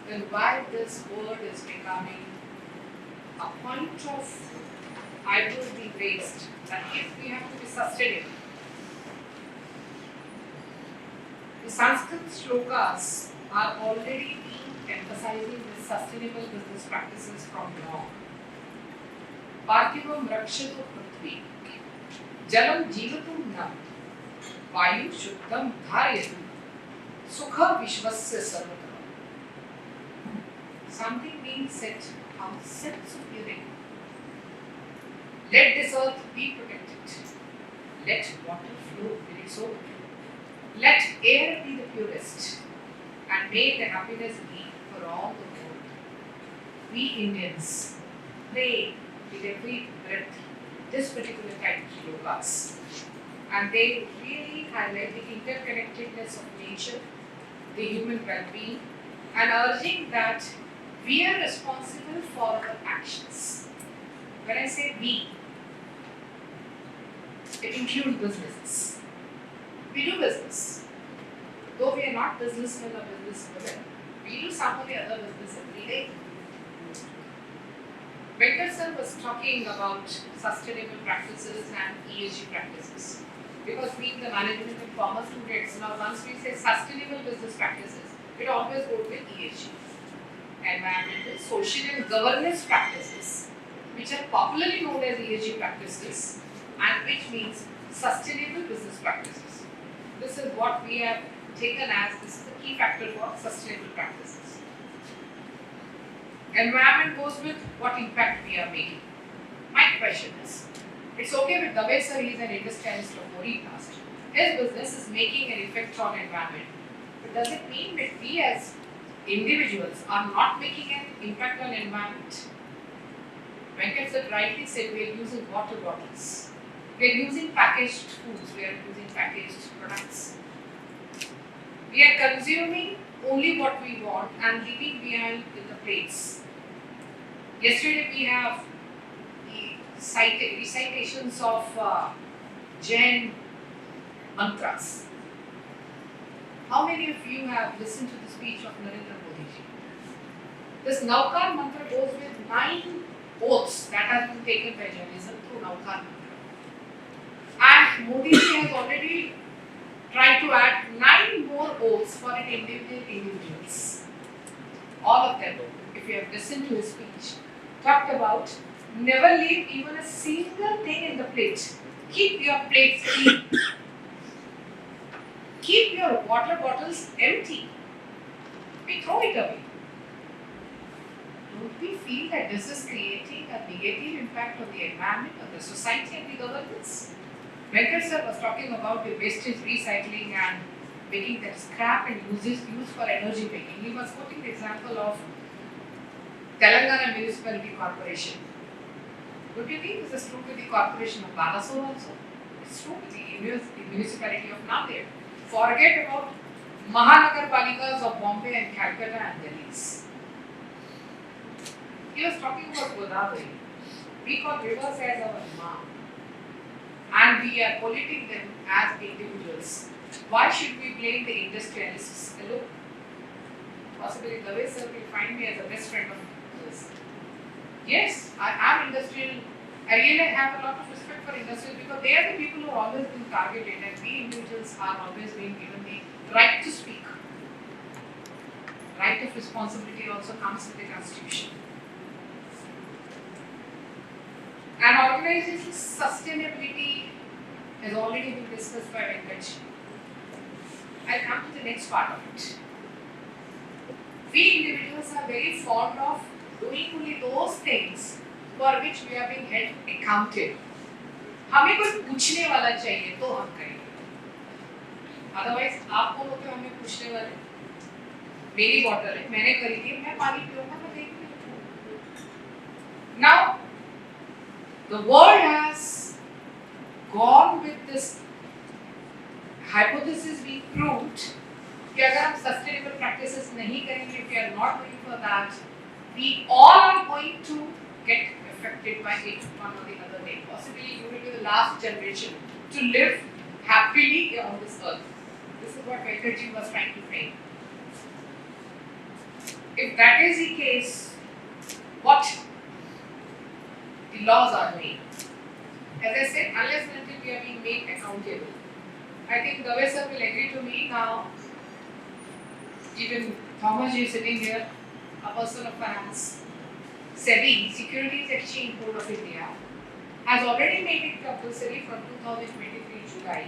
Then why this word is becoming a point of eyebrow being raised, that if we have to be sustainable. The Sanskrit shlokas are already emphasizing the sustainable business practices from long. Parthivam rakshatu prithvi, jalam jivatum nam, vayu shuddham dharayatu, sukha vishvasya sarvatara. Something being said, how sense of living. Let this earth be protected. Let water flow where it's so. Let air be the purest, and may the happiness be for all the world. We Indians pray with every breath this particular kind of shlokas, and they really highlight the interconnectedness of nature, the human well-being, and urging that we are responsible for our actions. When I say we, it includes businesses. We do business. Though we are not businessmen or businesswomen, we do some of the other business every day. Venkat sir was talking about sustainable practices and ESG practices. Because being the management and former students, now once we say sustainable business practices, it always goes with ESG. Environmental, social and governance practices, which are popularly known as ESG practices, and which means sustainable business practices. This is what we have taken as this is the key factor for sustainable practices. Environment goes with what impact we are making. My question is, it's okay with Dave sir, he is an industrialist of Mori past. His business is making an effect on environment. But does it mean that we as individuals are not making an impact on environment? Venkat sir rightly said we are using water bottles. We are using packaged foods, we are using packaged products. We are consuming only what we want and leaving behind the plates. Yesterday we have the recitations of Jain mantras. How many of you have listened to the speech of Narendra Modi ji? This Naukar mantra goes with 9 oaths that have been taken by Jainism through Naukar mantra. And Modi ji has already tried to add 9 more oaths for an individuals. All of them, if you have listened to his speech, talked about never leave even a single thing in the plate. Keep your plates clean. Keep your water bottles empty. We throw it away. Don't we feel that this is creating a negative impact on the environment, on the society and the governance? Venkat sir was talking about the wastage recycling and making that scrap and used for energy making. He was quoting the example of Telangana Municipality Corporation. Don't you think this is true with the corporation of Balasore also? It's true with the municipality of Nanded. Forget about Mahanagarpalikas of Bombay and Calcutta and Delhi. He was talking about Godavari. We call rivers as our mom. And we are polluting them as individuals. Why should we blame the industrialists alone? Possibly Dave sir will find me as a best friend of this. Yes, I am industrial. I really have a lot of respect for industrials because they are the people who are always being targeted and we individuals are always being given the right to speak. Right of responsibility also comes with the constitution. And organization sustainability has already been discussed by Venkat. I'll come to the next part of it. We individuals are very fond of doing only those things for which we are being held accountable. हमें कोई पूछने वाला चाहिए तो हम करेंगे. Otherwise, आप कौन होते हो हमें पूछने वाले? मेरी बॉटल है, मैंने करी थी, मैं पानी पीऊंगा, मैं देख लूंगा। Now, the world has gone with this hypothesis being proved कि अगर हम sustainable practices नहीं करेंगे, if we are not going for that, we all are going to get affected by it one or the other day. Possibly you will be the last generation to live happily on this earth. This is what Fakir was trying to frame. If that is the case, what the laws are doing? As I said, unless and until we are being made accountable, I think Vyasa will agree to me now. Even Thomas is sitting here, a person of finance. SEBI, Securities Exchange Board of India, has already made it compulsory from 2023 July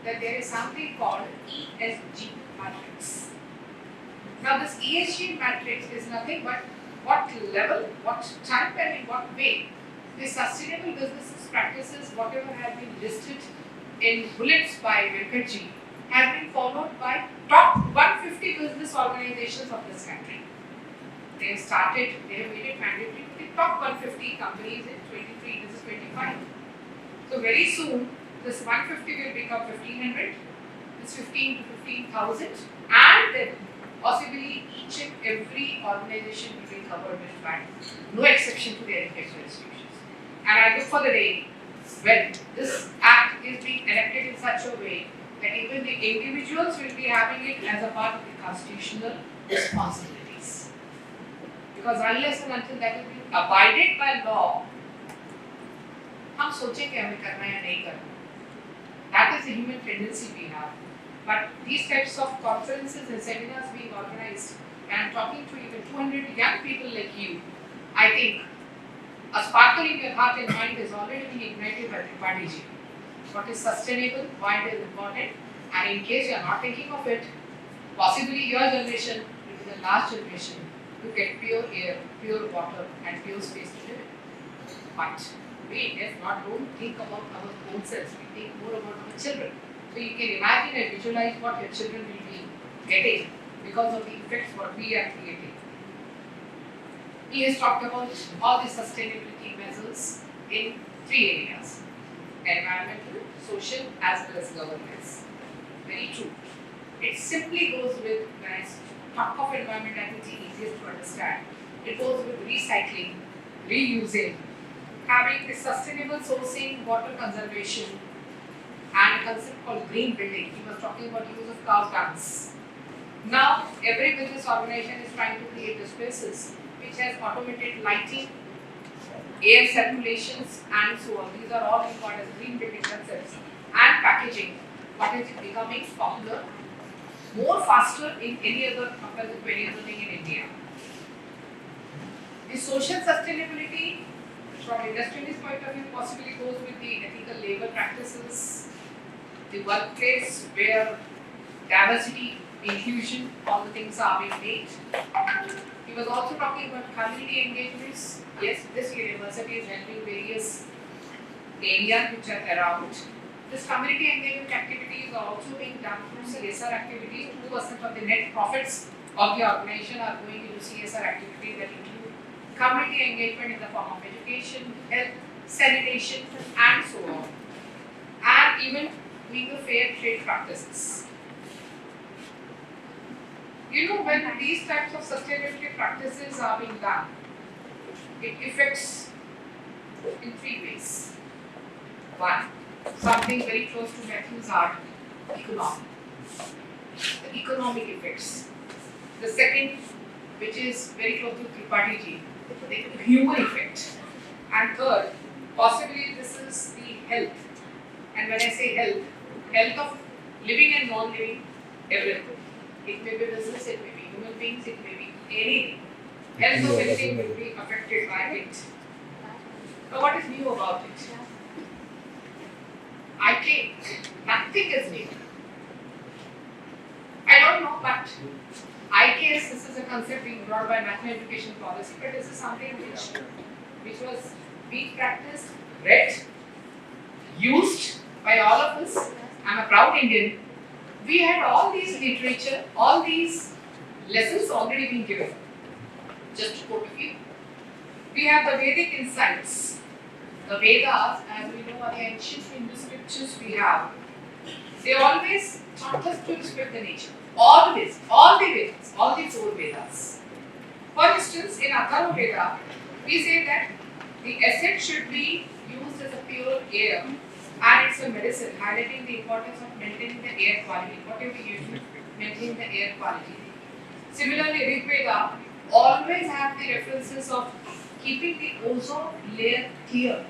that there is something called ESG matrix. Now this ESG matrix is nothing but what level, what time and in what way the sustainable businesses practices, whatever has been listed in bullets by Venkatji, has been followed by top 150 business organizations of this country. They have started, they have made it mandatory to the top 150 companies in 23, this is 25. So very soon, this 150 will become 1500, this 15 to 15,000, and then possibly each and every organization will be covered with that, no exception to their educational institutions. And I look for the day when this act is being enacted in such a way that even the individuals will be having it as a part of the constitutional responsibilities. Because unless and until that is being abided by law, हम सोचेंगे हमें करना या नहीं करना. That is the human tendency we have. But these types of conferences and seminars being organized and talking to even 200 young people like you, I think a sparkle in your heart and mind is already being ignited by Tripathi ji. What is sustainable, why it is important, and in case you are not thinking of it, possibly your generation will be the last generation to get pure air, pure water, and pure space to live in. But we, if not, don't think about our own selves, we think more about our children. So you can imagine and visualize what your children will be getting because of the effects what we are creating. He has talked about all the sustainability measures in 3 areas: environmental, social, as well as governance. Very true. It simply goes with, when I talk of environment, I think it's easiest to understand. It goes with recycling, reusing, having the sustainable sourcing, water conservation, and a concept called green building. He was talking about use of cow dungs. Now, every business organization is trying to create the spaces which has automated lighting, air circulations, and so on. These are all called as green building concepts. And packaging, what is becoming popular, more faster in any other compared to any other thing in India. The social sustainability, from industrialist point of view, possibly goes with the ethical labor practices, the workplace where diversity, inclusion, all the things are being made. He was also talking about community engagements. Yes, this university is helping various areas which are around. This community engagement activities are also being done through CSR activities. 2% of the net profits of the organization are going into CSR activities that include community engagement in the form of education, health, sanitation, and so on. And even doing the fair trade practices. You know, when these types of sustainability practices are being done, it affects in 3 ways. One, something very close to Matthew's heart, economic. The economic effects. The second, which is very close to Tripathi ji, the human effect. And third, possibly this is the health. And when I say health, health of living and non-living, everything. It may be business, it may be human beings, it may be anything. Health of anything will be affected by it. Now what is new about it? Nothing is new. I don't know, but IKS, this is a concept being brought by National Education Policy, but this is something which was being practiced, read, used by all of us. I'm a proud Indian. We had all these literature, all these lessons already been given. Just to quote a few. We have the Vedic insights. The Vedas, as we know, are the ancient Hindu scriptures we have. They always taught us to respect the nature. Always, all the Vedas, all the 4 Vedas. For instance, in Atharva Veda, we say that the acid should be used as a pure air and it's a medicine, highlighting the importance of maintaining the air quality. Whatever you do, maintain the air quality. Similarly, Rig Veda always have the references of keeping the ozone layer clear.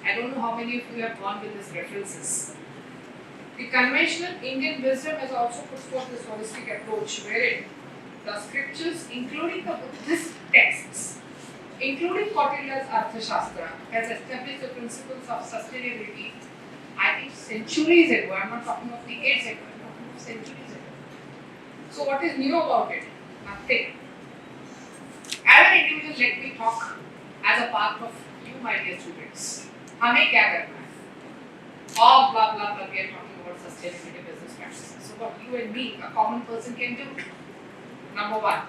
I don't know how many of you have gone with these references. The conventional Indian wisdom has also put forth this holistic approach wherein the scriptures, including the Buddhist texts, including Kautilya's Arthashastra, has established the principles of sustainability, I think centuries ago. I'm not talking of decades ago, I'm talking of centuries ago. So what is new about it? Nothing. As an individual, let me talk as a part of you, my dear students. हमें क्या करना है? All blah blah blah. We are talking about sustainability business practices. So what you and me, a common person, can do? Number 1,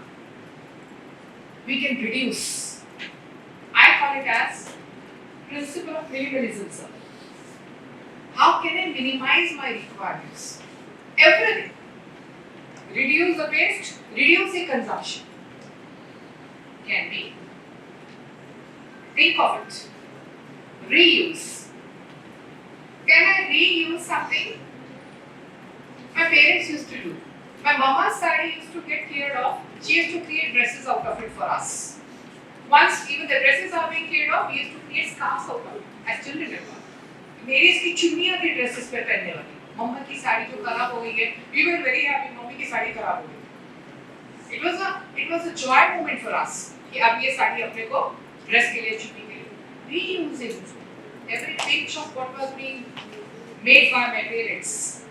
we can reduce. I call it as principle of minimalism, sir. How can I minimize my requirements? Everything. Reduce the waste, reduce the consumption. Can be. Think of it. Reuse. Can I reuse something? My parents used to do. My mama's sari used to get cleared off. She used to create dresses out of it for us. Once even the dresses are being cleared off, we used to create scarves out of it. I still remember. मेरी इसकी चुन्नियाँ थी dresses पे पहनने वाली. मम्मा की साड़ी जो खराब हो गई है, we were very happy. Mummy की साड़ी खराब हो गई. It was a joy moment for us कि अब ये साड़ी अपने को ड्रेस के लिए चुन्नी के लिए. Reusing every pinch of what was being made by my parents.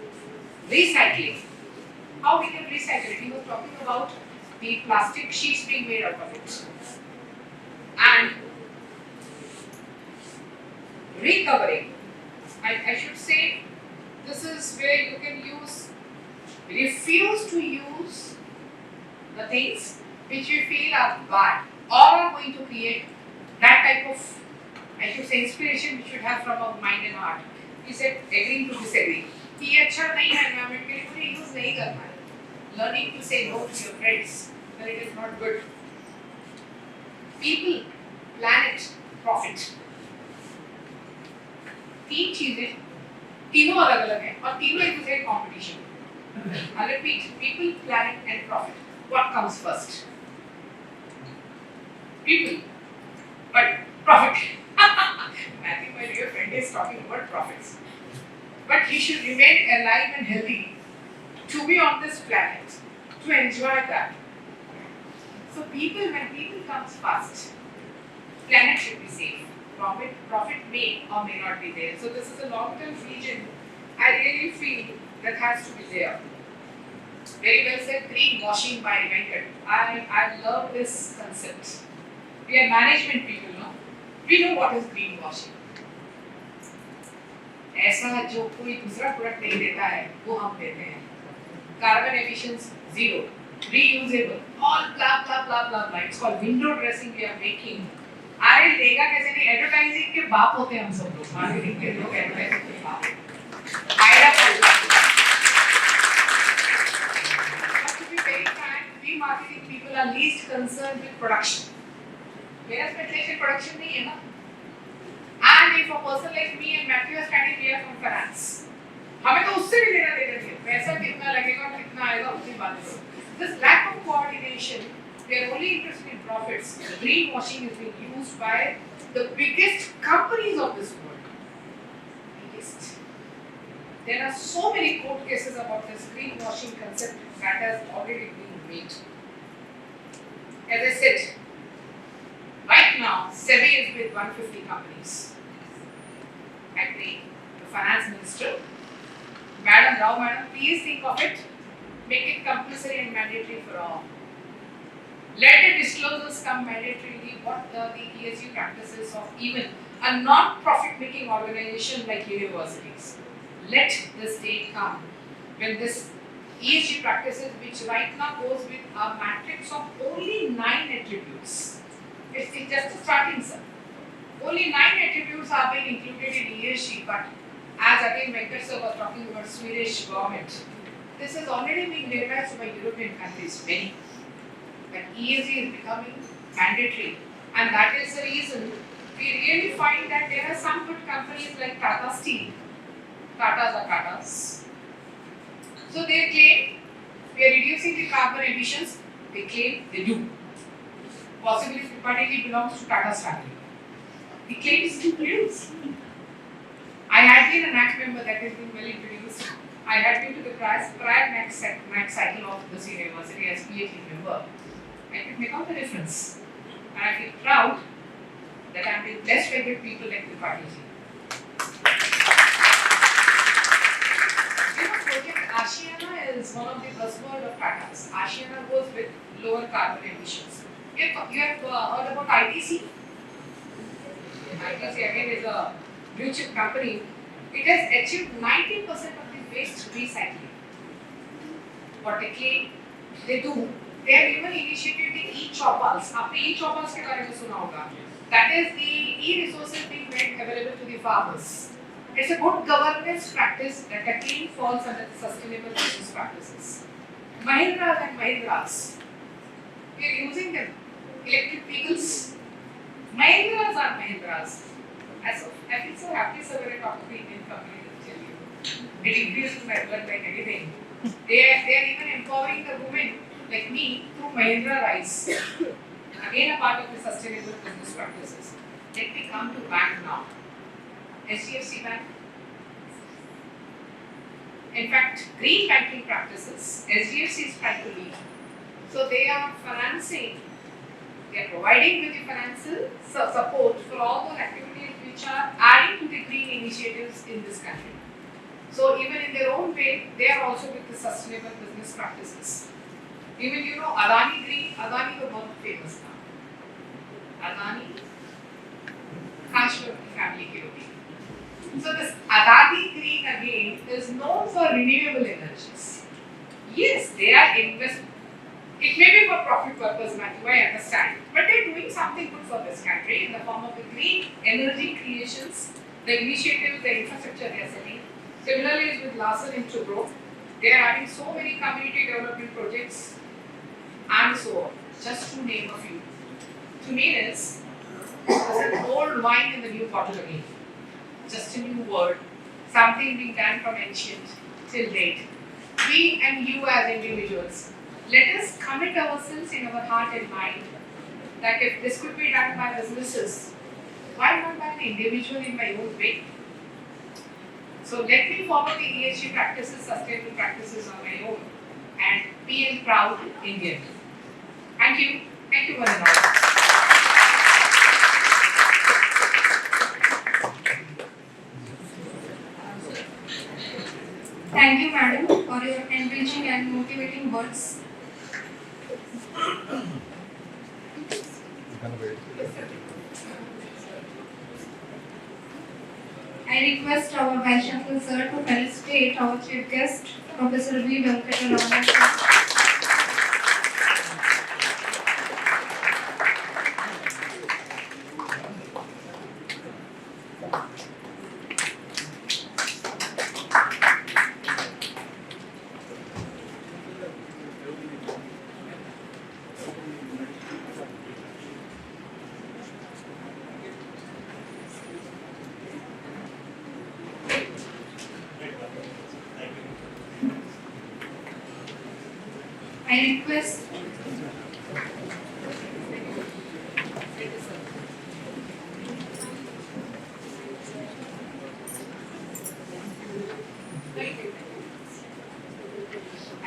Recycling. How we can recycle it? He was talking about the plastic sheets being made out of it. And recovering. I should say this is where you can refuse to use the things which you feel are bad or are going to create that type of, I should say, inspiration which you have from our mind and heart. He said agreeing to disagree. कि अच्छा नहीं है environment के लिए मुझे use नहीं करना है. Learning to say no to your friends when it is not good. People, planet, profit. 3 चीजें तीनों अलग अलग हैं और तीनों एक दूसरे के competition. I repeat, people, planet and profit. What comes first? People, but profit. I think my dear friend is talking about profits. But he should remain alive and healthy to be on this planet, to enjoy that. So people, when people comes first, planet should be safe. Profit may or may not be there. So this is a long-term vision I really feel that has to be there. Very well said, greenwashing by Venkat. I love this concept. We are management people, no? We know what is greenwashing. ऐसा जो कोई दूसरा product नहीं देता है वो हम देते हैं. Carbon emissions 0, reusable, all blah blah blah blah blah. It's called window dressing we are making. अरे देगा कैसे नहीं? एडवर्टाइजिंग के बाप होते हैं हम सब लोग. मार्केटिंग के लोग एडवर्टाइजिंग के बाप. आयरा to be very frank, we marketing people are least concerned with production. मेरा स्पेशलाइजेशन प्रोडक्शन नहीं है ना. And if a person like me and Matthew are standing here from finance, हमें तो उससे भी लेना देना चाहिए. पैसा कितना लगेगा, कितना आएगा, उसकी बात करो. This lack of coordination, we are only interested in profits. Greenwashing is being used by the biggest companies of this world. Biggest. There are so many court cases about this greenwashing concept that has already been made. As I said, right now, SEBI is with 150 companies. Agree. The finance minister, Madam Rao, Madam, please think of it. Make it compulsory and mandatory for all. Let the disclosures come mandatorily. What are the ESG practices of even a non-profit making organization like universities? Let this day come when this ESG practices which right now goes with a matrix of only 9 attributes. It's just a starting, sir. Only 9 attributes are being included in ESG, but as again Venkat sir was talking about Swedish government, this has already been realized by European countries, many. But ESG is becoming mandatory, and that is the reason we really find that there are some good companies like Tata Steel. Tatas are Tatas. So they claim we are reducing the carbon emissions. They claim they do. Possibly PMIR belongs to Tata's family. The claim is to reduce. I had been a NAC member, that has been well introduced. I had been to the prior NAC cycle of the senior university as PhD member. I could make out the difference. And I feel proud that I am being blessed by good people like the PMIR. Project Ashiana is one of the buzzwords of Tata's. Ashiana goes with lower carbon emissions. You have heard about ITC? ITC again is a blue chip company. It has achieved 90% of the waste recycling. What they claim they do, they have even initiated the e-choppers. आपने e-choppers के बारे में सुना होगा. That is the e-resources being made available to the farmers. It's a good governance practice that again falls under the sustainable business practices. Mahindras and Mahindras, we are using them. Electric vehicles. Mahindras are Mahindras. I feel so happy, sir, when I talk to the Indian company, to tell you. It increases my blood like anything. They are even empowering the women like me through Mahindra Rise. Again, a part of the sustainable business practices. Let me come to bank now. HDFC Bank. In fact, green banking practices, HDFC is trying to lead. So they are financing, they are providing with the financial support for all those activities which are adding to the green initiatives in this country. So even in their own way, they are also with the sustainable business practices. Even Adani Green, Adani is बहुत famous now. Adani, Kashmir family की होती. So this Adani Green again is known for renewable energies. Yes, they are investing. It may be for profit purpose, Matthew, I understand. But they are doing something good for this country in the form of the green energy creations, the initiatives, the infrastructure they are setting. Similarly, is with Larsen in Chubro. They are having so many community development projects and so on. Just to name a few. To me, it's an old wine in the new bottle again. Just a new word, something being done from ancient till date. We and you as individuals, let us commit ourselves in our heart and mind that if this could be done by businesses, why not by an individual in my own way? So let me follow the ESG practices, sustainable practices on my own and be a proud Indian. Thank you. Thank you one and all. Thank you, madam, for your enriching and motivating words. I request our Vice Chancellor sir to felicitate our chief guest, Professor V. Venkataramana.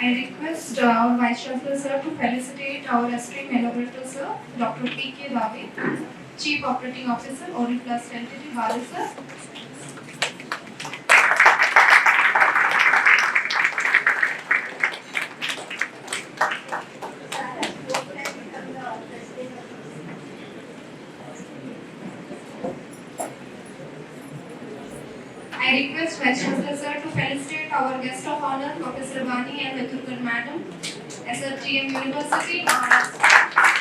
I request our Vice Chancellor sir to felicitate our esteemed elaborator sir, Dr. P.K. Dave, Chief Operating Officer, Oriflast Entity, Balasore. I I request Vice Chancellor Sir to felicitate our guest of honor, Professor Bani and Mathurkar Madam, SFGM University, Maharashtra.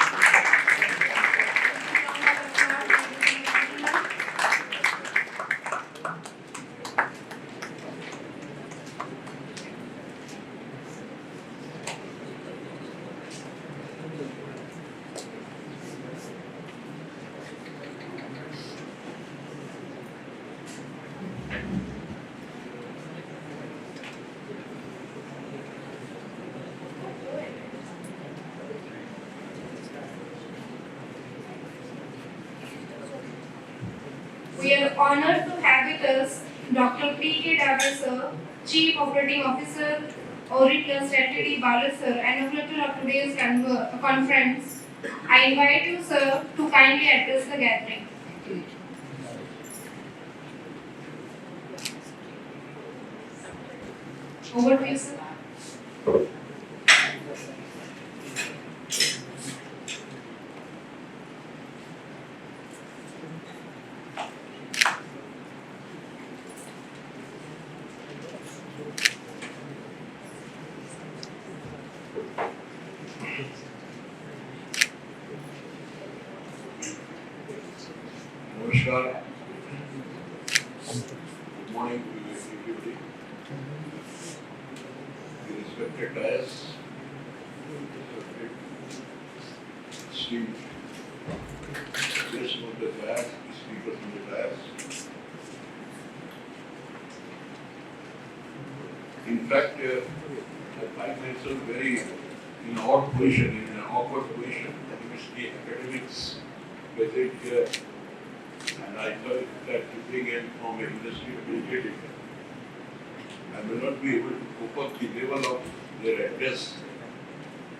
We are honored to have with us Dr. P.K. Vyasa, Chief Operating Officer, Ori Trust Ltd, Balasore, and orator of today's conference. I invite you, sir, to kindly address the gathering. Over to you, sir. Namaskar. Good morning to everybody. The respected dais, respected esteemed guests on the dais, speakers on the dais. In fact, I find myself very in an odd position, in an awkward position. University academics present here. And I thought that to bring in from a industry affiliated, I may not be able to cope up the level of their address.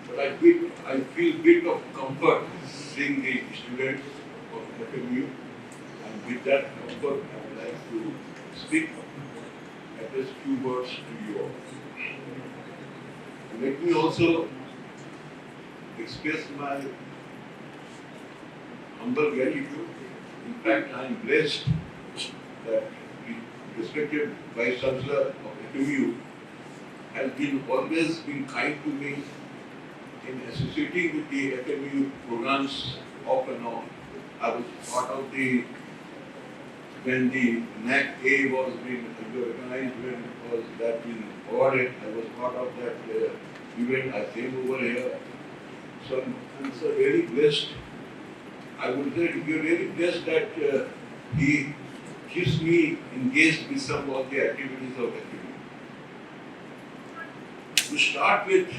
But I feel a bit of comfort seeing the students of FMU, and with that comfort I would like to speak, address few words to you all. Let me also express my humble gratitude. In fact, I am blessed that the respected Vice Chancellor of FMU has always been kind to me in associating with the FMU programs off and on. I was part of when the NAC-A was being organized, when it was that being awarded, I was part of that event. I came over here. So I'm so very blessed. I would say we are very blessed that he keeps me engaged with some of the activities of FMU. To start with,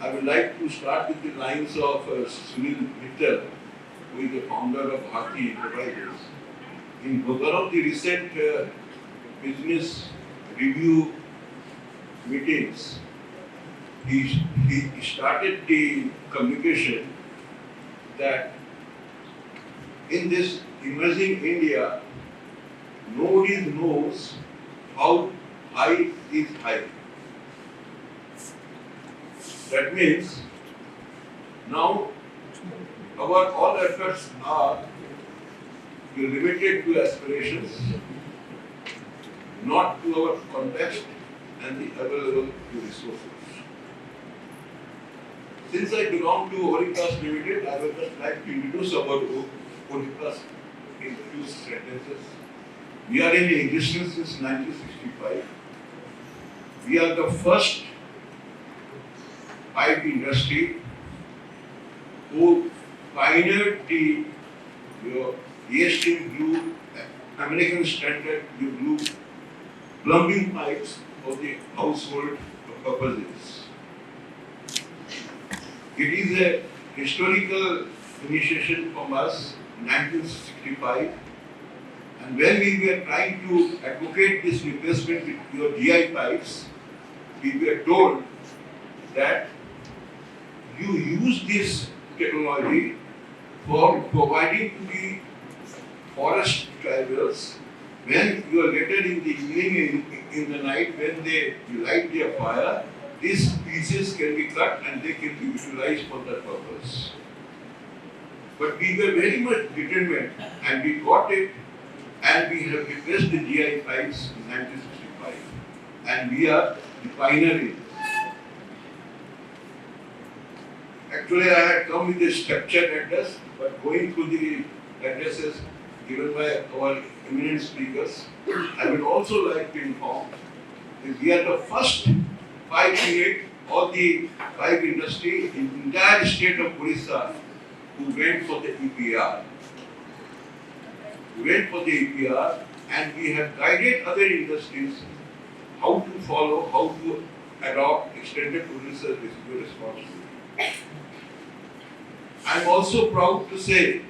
I would like to start with the lines of Sunil Mittal, who is the founder of Bharti Enterprises. In one of the recent business review meetings, he started the communication that in this emerging India, nobody knows how high is high. That means now our all efforts are limited to aspirations, not to our context and the available resources. Since I belong to Organised Limited, I would just like to introduce about Organised in a few sentences. We are in existence since 1965. We are the first pipe industry who pioneered the EST blue, American standard blue plumbing pipes for the household purposes. It is a historical initiation from us, 1965, and when we were trying to advocate this replacement with your GI pipes, we were told that you use this technology for providing to the forest tribals when you are later in the evening, in the night, when they light their fire, these pieces can be cut and they can be utilized for that purpose. But we were very much determined and we got it, and we have replaced the GI pipes in 1965, and we are the pioneer in this. Actually, I had come with a structured address, but going through the addresses given by our eminent speakers, I would also like to inform that we are the first pipe unit or the pipe industry in the entire state of Odisha who went for the EPR. We went for the EPR, and we have guided other industries how to follow, how to adopt extended producer residual responsibility. I am also proud to say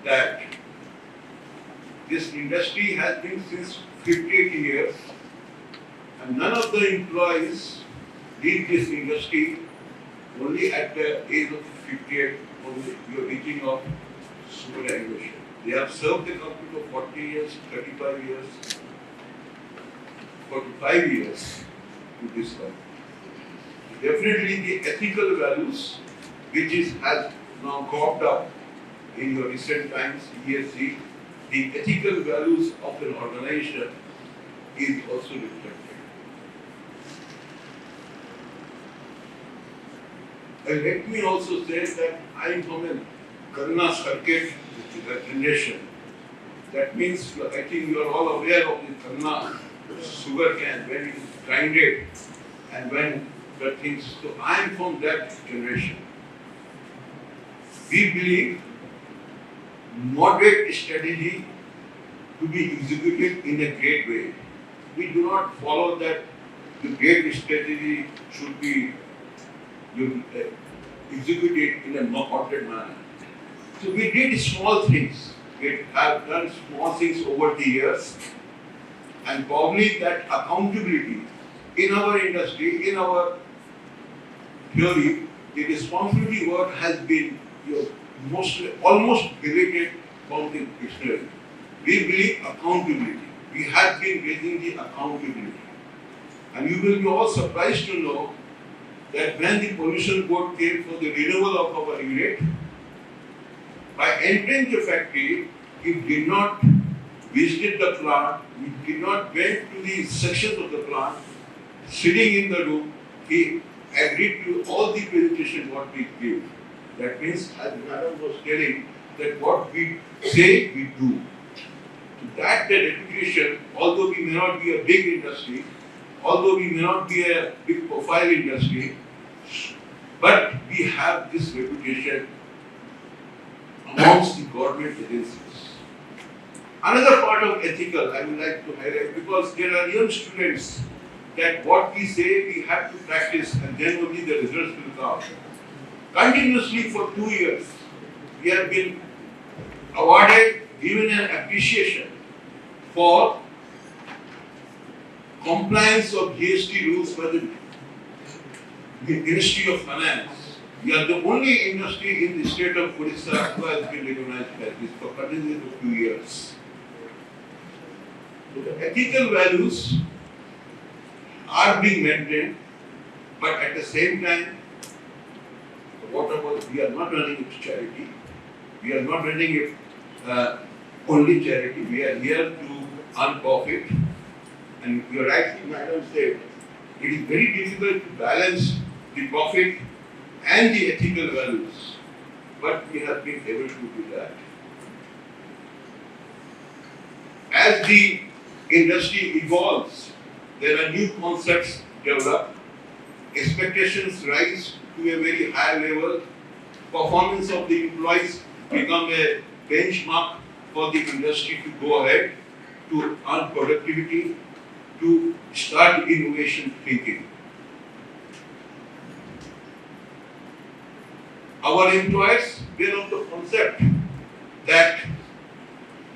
that this industry has been since 58 years, and none of the employees leave this industry only at the age of 58, only you are reaching of superannuation. They have served the company for 40 years, 35 years, 45 years to this company. Definitely the ethical values which has now cropped up in your recent times, ESG, the ethical values of an organization is also reflected. And let me also say that I am from a Karna circuit generation. That means, I think you are all aware of the Karna sugar cane, when it is grinded and when the things. So I am from that generation. We believe moderate strategy to be executed in a great way. We do not follow that the great strategy should be executed in a moderate manner. So we did small things. We have done small things over the years, and probably that accountability in our industry, in our theory, the responsibility word has been almost deleted from the dictionary. We believe accountability. We have been raising the accountability. And you will be all surprised to know that when the pollution board came for the renewal of our unit, by entering the factory, it did not visit the plant, it did not went to the sections of the plant, sitting in the room, he agreed to all the presentation what we give. That means, as Madam was telling, that what we say, we do. So that the reputation, although we may not be a big industry, although we may not be a big profile industry, but we have this reputation amongst the government agencies. Another part of ethical I would like to highlight, because there are young students that what we say we have to practice and then only the results will come. Continuously for 2 years, we have been awarded, given an appreciation for compliance of GST rules by the Ministry of Finance. We are the only industry in the state of Odisha who has been recognized by this for continuously for 2 years. So the ethical values are being maintained, but at the same time, whatever we are not running it charity, we are not running it only charity. We are here to earn profit, and you rightly, Madam said, it is very difficult to balance the profit and the ethical values, but we have been able to do that. As the industry evolves, there are new concepts developed, expectations rise to a very high level, performance of the employees become a benchmark for the industry to go ahead, to earn productivity, to start innovation thinking. Our employers were of the concept that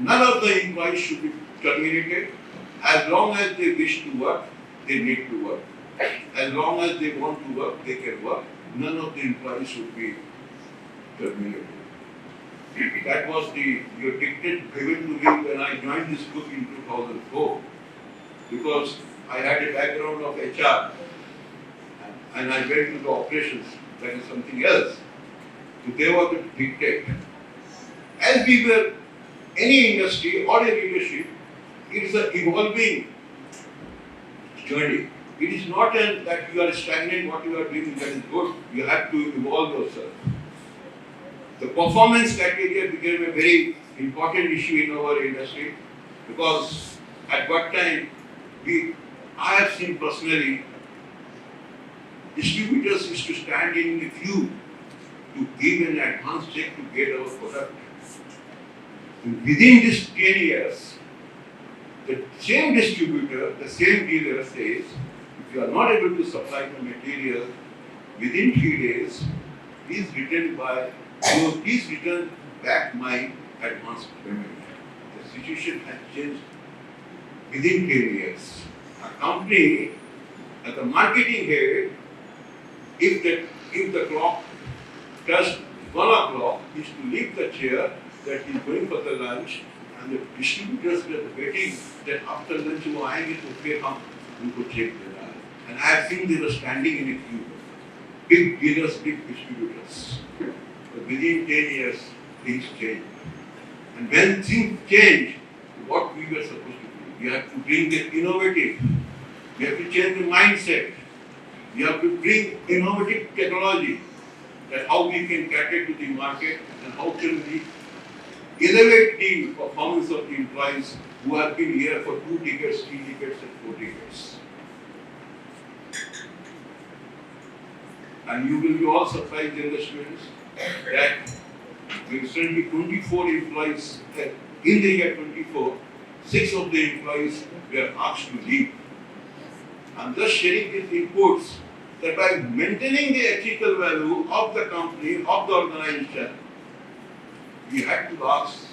none of the employees should be terminated. As long as they wish to work, they need to work. As long as they want to work, they can work. None of the employees should be terminated. That was the dictate given to me when I joined this group in 2004, because I had a background of HR and I went to the operations, that is something else. So they were the dictate. As we were any industry or a leadership, it is an evolving journey. It is not that you are stagnant, what you are doing that is good. You have to evolve yourself. The performance criteria became a very important issue in our industry because at what time I have seen personally distributors used to stand in the queue to give an advance check to get our product. Within these 10 years, the same distributor, the same dealer says, if you are not able to supply the material within 3 days, please return back my advance payment. The situation has changed within 10 years. A company, as a marketing head, if the clock touched 1 o'clock, is to leave the chair that is going for the lunch, and the distributors were waiting that after lunch वो आएंगे तो फिर हम उनको check देना है. And I have seen they were standing in a queue. Big dealers, big distributors. But within 10 years, things change. And when things change, what we were supposed to do? We have to bring the innovative. We have to change the mindset. We have to bring innovative technology. That how we can cater to the market and how can we elevate the performance of the employees who have been here for 2 decades, 3 decades, and 4 decades. And you will be all surprised in the students that recently 24 employees, in the year 24, 6 of the employees were asked to leave. I'm just sharing these inputs that by maintaining the ethical value of the company, of the organization, we had to ask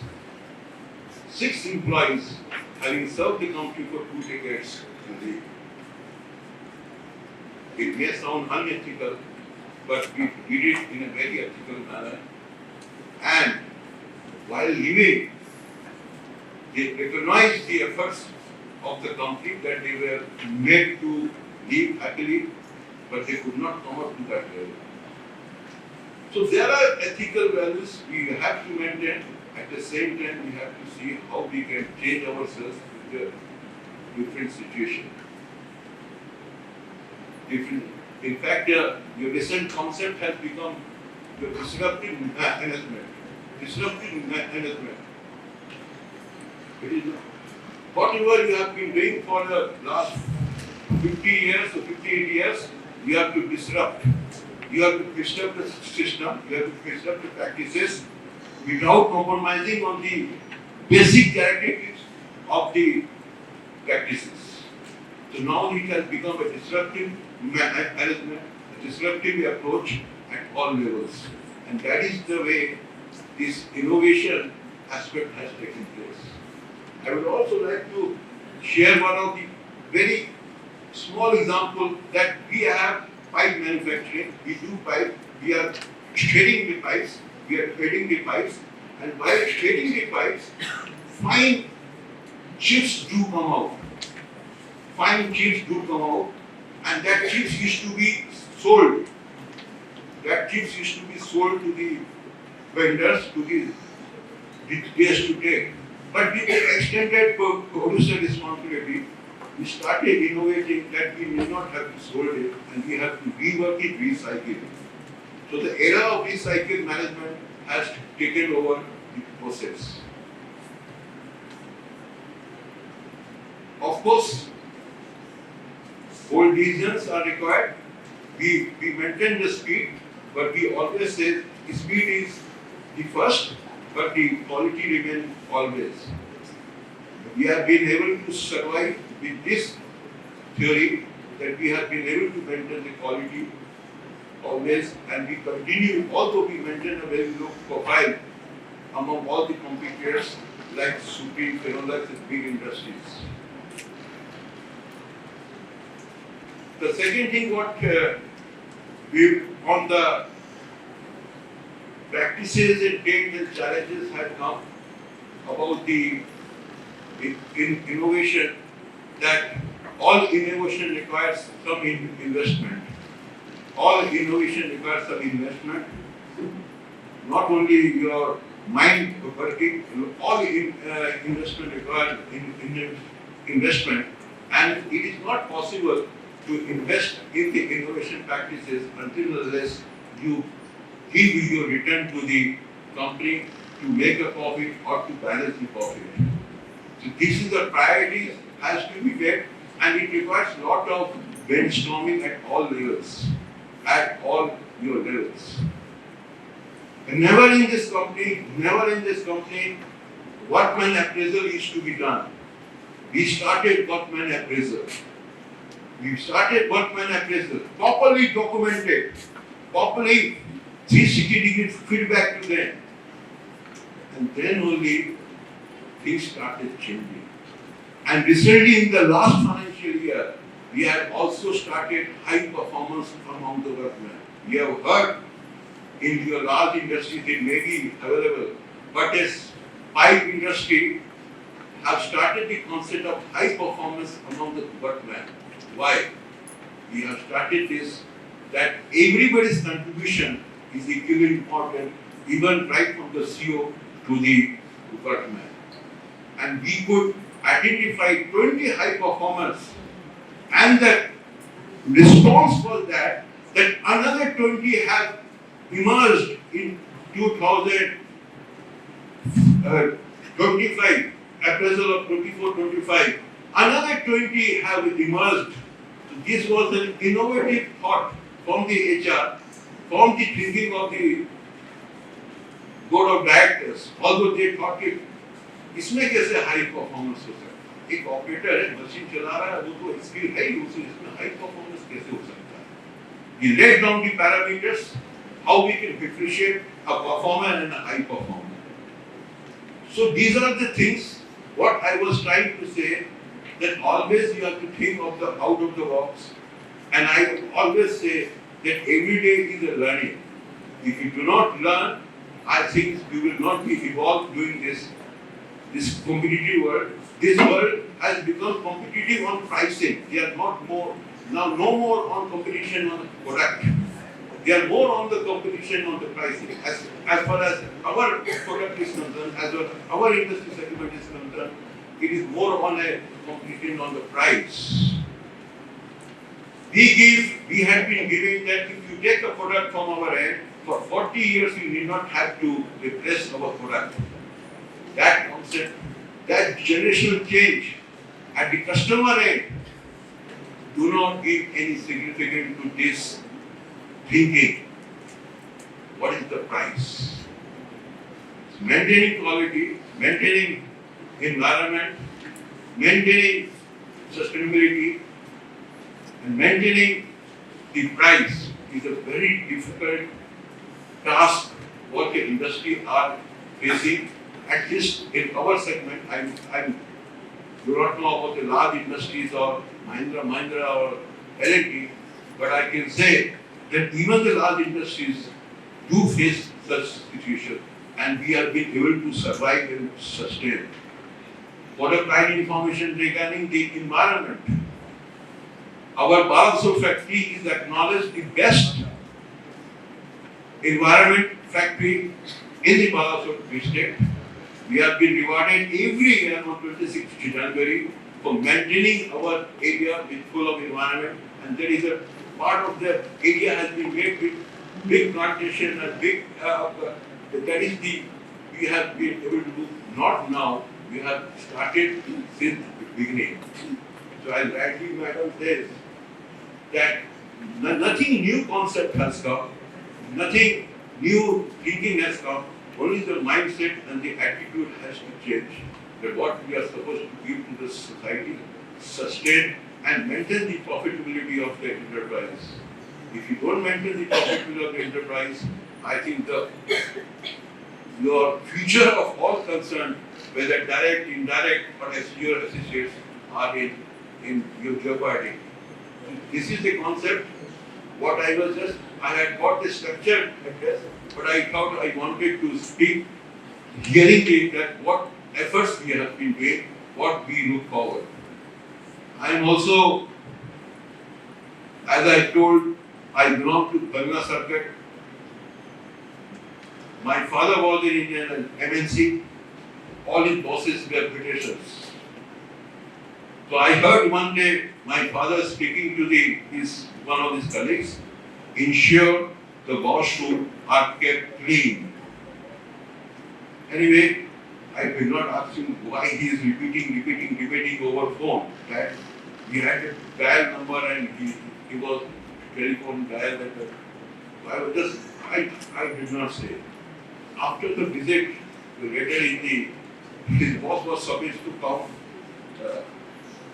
6 employees having served the company for 2 decades to leave. It may sound unethical, but we did it in a very ethical manner. And while leaving, they recognized the efforts of the company that they were made to leave happily, but they could not come up to that level. So there are ethical values we have to maintain. At the same time, we have to see how we can change ourselves with the different situation. In fact, the recent concept has become the disruptive management. Disruptive management. It is whatever you have been doing for the last 50 years or 58 years, you have to disrupt. You have to disrupt the system, you have to disrupt the practices without compromising on the basic characteristics of the practices. So now it has become a disruptive management, a disruptive approach at all levels. And that is the way this innovation aspect has taken place. I would also like to share one of the very small example that we have pipe manufacturing. We do pipe, we are threading the pipes, and while threading the pipes, fine chips do come out. And that chips used to be sold. To the vendors, to the players to take. But with the extended producer responsibility, we started innovating that we may not have to sold it and we have to rework it, recycle it. So the era of recycle management has taken over the process. Of course, bold decisions are required. We maintain the speed, but we always say speed is the first, but the quality remains always. We have been able to survive with this theory that we have been able to maintain the quality always, and we continue, although we maintain a very low profile among all the competitors like Supreme, Phenolax and big industries. The second thing what we on the practices and trends and challenges had come about the innovation, that all innovation requires some investment. All innovation requires some investment. Not only your mind working, all investment required investment, and it is not possible to invest in the innovation practices until unless you give your return to the company to make a profit or to balance the profit. So this is the priority has to be met, and it requires a lot of brainstorming at all levels, at all your levels. And never in this company, workman appraisal is to be done. We started workman appraisal. Properly documented, properly 360-degree feedback to them. And then only things started changing. And recently in the last financial year, we have also started high performance among the workmen. We have heard in your large industries it may be available, but as pipe industry have started the concept of high performance among the workmen. Why? We have started this, that everybody's contribution is equally important, even right from the CEO to the workman. And we could identify 20 high performers, and the response was that another 20 have emerged in 2025, appraisal of 24-25. Another 20 have emerged. So this was an innovative thought from the HR, from the thinking of the board of directors, although they thought it, इसमें कैसे high performance हो सकता है? एक operator है, machine चला रहा है, वो तो स्किल है ही, उसे इसमें हाई परफॉर्मेंस कैसे हो सकता है? We laid down the parameters, how we can differentiate a performer and a high performer. So these are the things, what I was trying to say, that always you have to think of the out of the box, and I always say that every day is a learning. If you do not learn, I think you will not be evolved doing this competitive world. This world has become competitive on pricing. They are not more, now no more on competition on the product. They are more on the competition on the pricing. As far as our product is concerned, as far as our industry segment is concerned, it is more on a competition on the price. We have been giving that if you take a product from our end, for 40 years you need not have to replace our product. That concept, that generational change at the customer end, do not give any significance to this thinking. What is the price? Maintaining quality, maintaining environment, maintaining sustainability, and maintaining the price is a very difficult task what the industry are facing. At least in our segment, I do not know about the large industries or Mahindra or L&T, but I can say that even the large industries do face such situation, and we have been able to survive and sustain. Product line information regarding the environment. Our Balasore factory is acknowledged the best environment factory in the Balasore district. We have been rewarded every year on 26th January for maintaining our area with full of environment, and there is a part of the area has been made with big plantation and big, that is the, we have been able to do, not now, we have started since the beginning. So as rightly madam says, that nothing new concept has come, nothing new thinking has come, only the mindset and the attitude has to change. That what we are supposed to give to the society, sustain and maintain the profitability of the enterprise. If you don't maintain the profitability of the enterprise, I think your future of all concerned, whether direct, indirect, or as your associates, are in your jeopardy. This is the concept. What I had got the structured address, but I thought I wanted to speak, hearing that what efforts we have been doing, what we look forward. I am also, as I told, I belong to Bangla circuit. My father was in an MNC. All his bosses were Britishers. So I heard one day my father speaking to one of his colleagues, ensure the washroom are kept clean. Anyway, I did not ask him why he is repeating over phone. That he had a dial number and he was telephone dial that I did not say. After the visit, his boss was supposed to come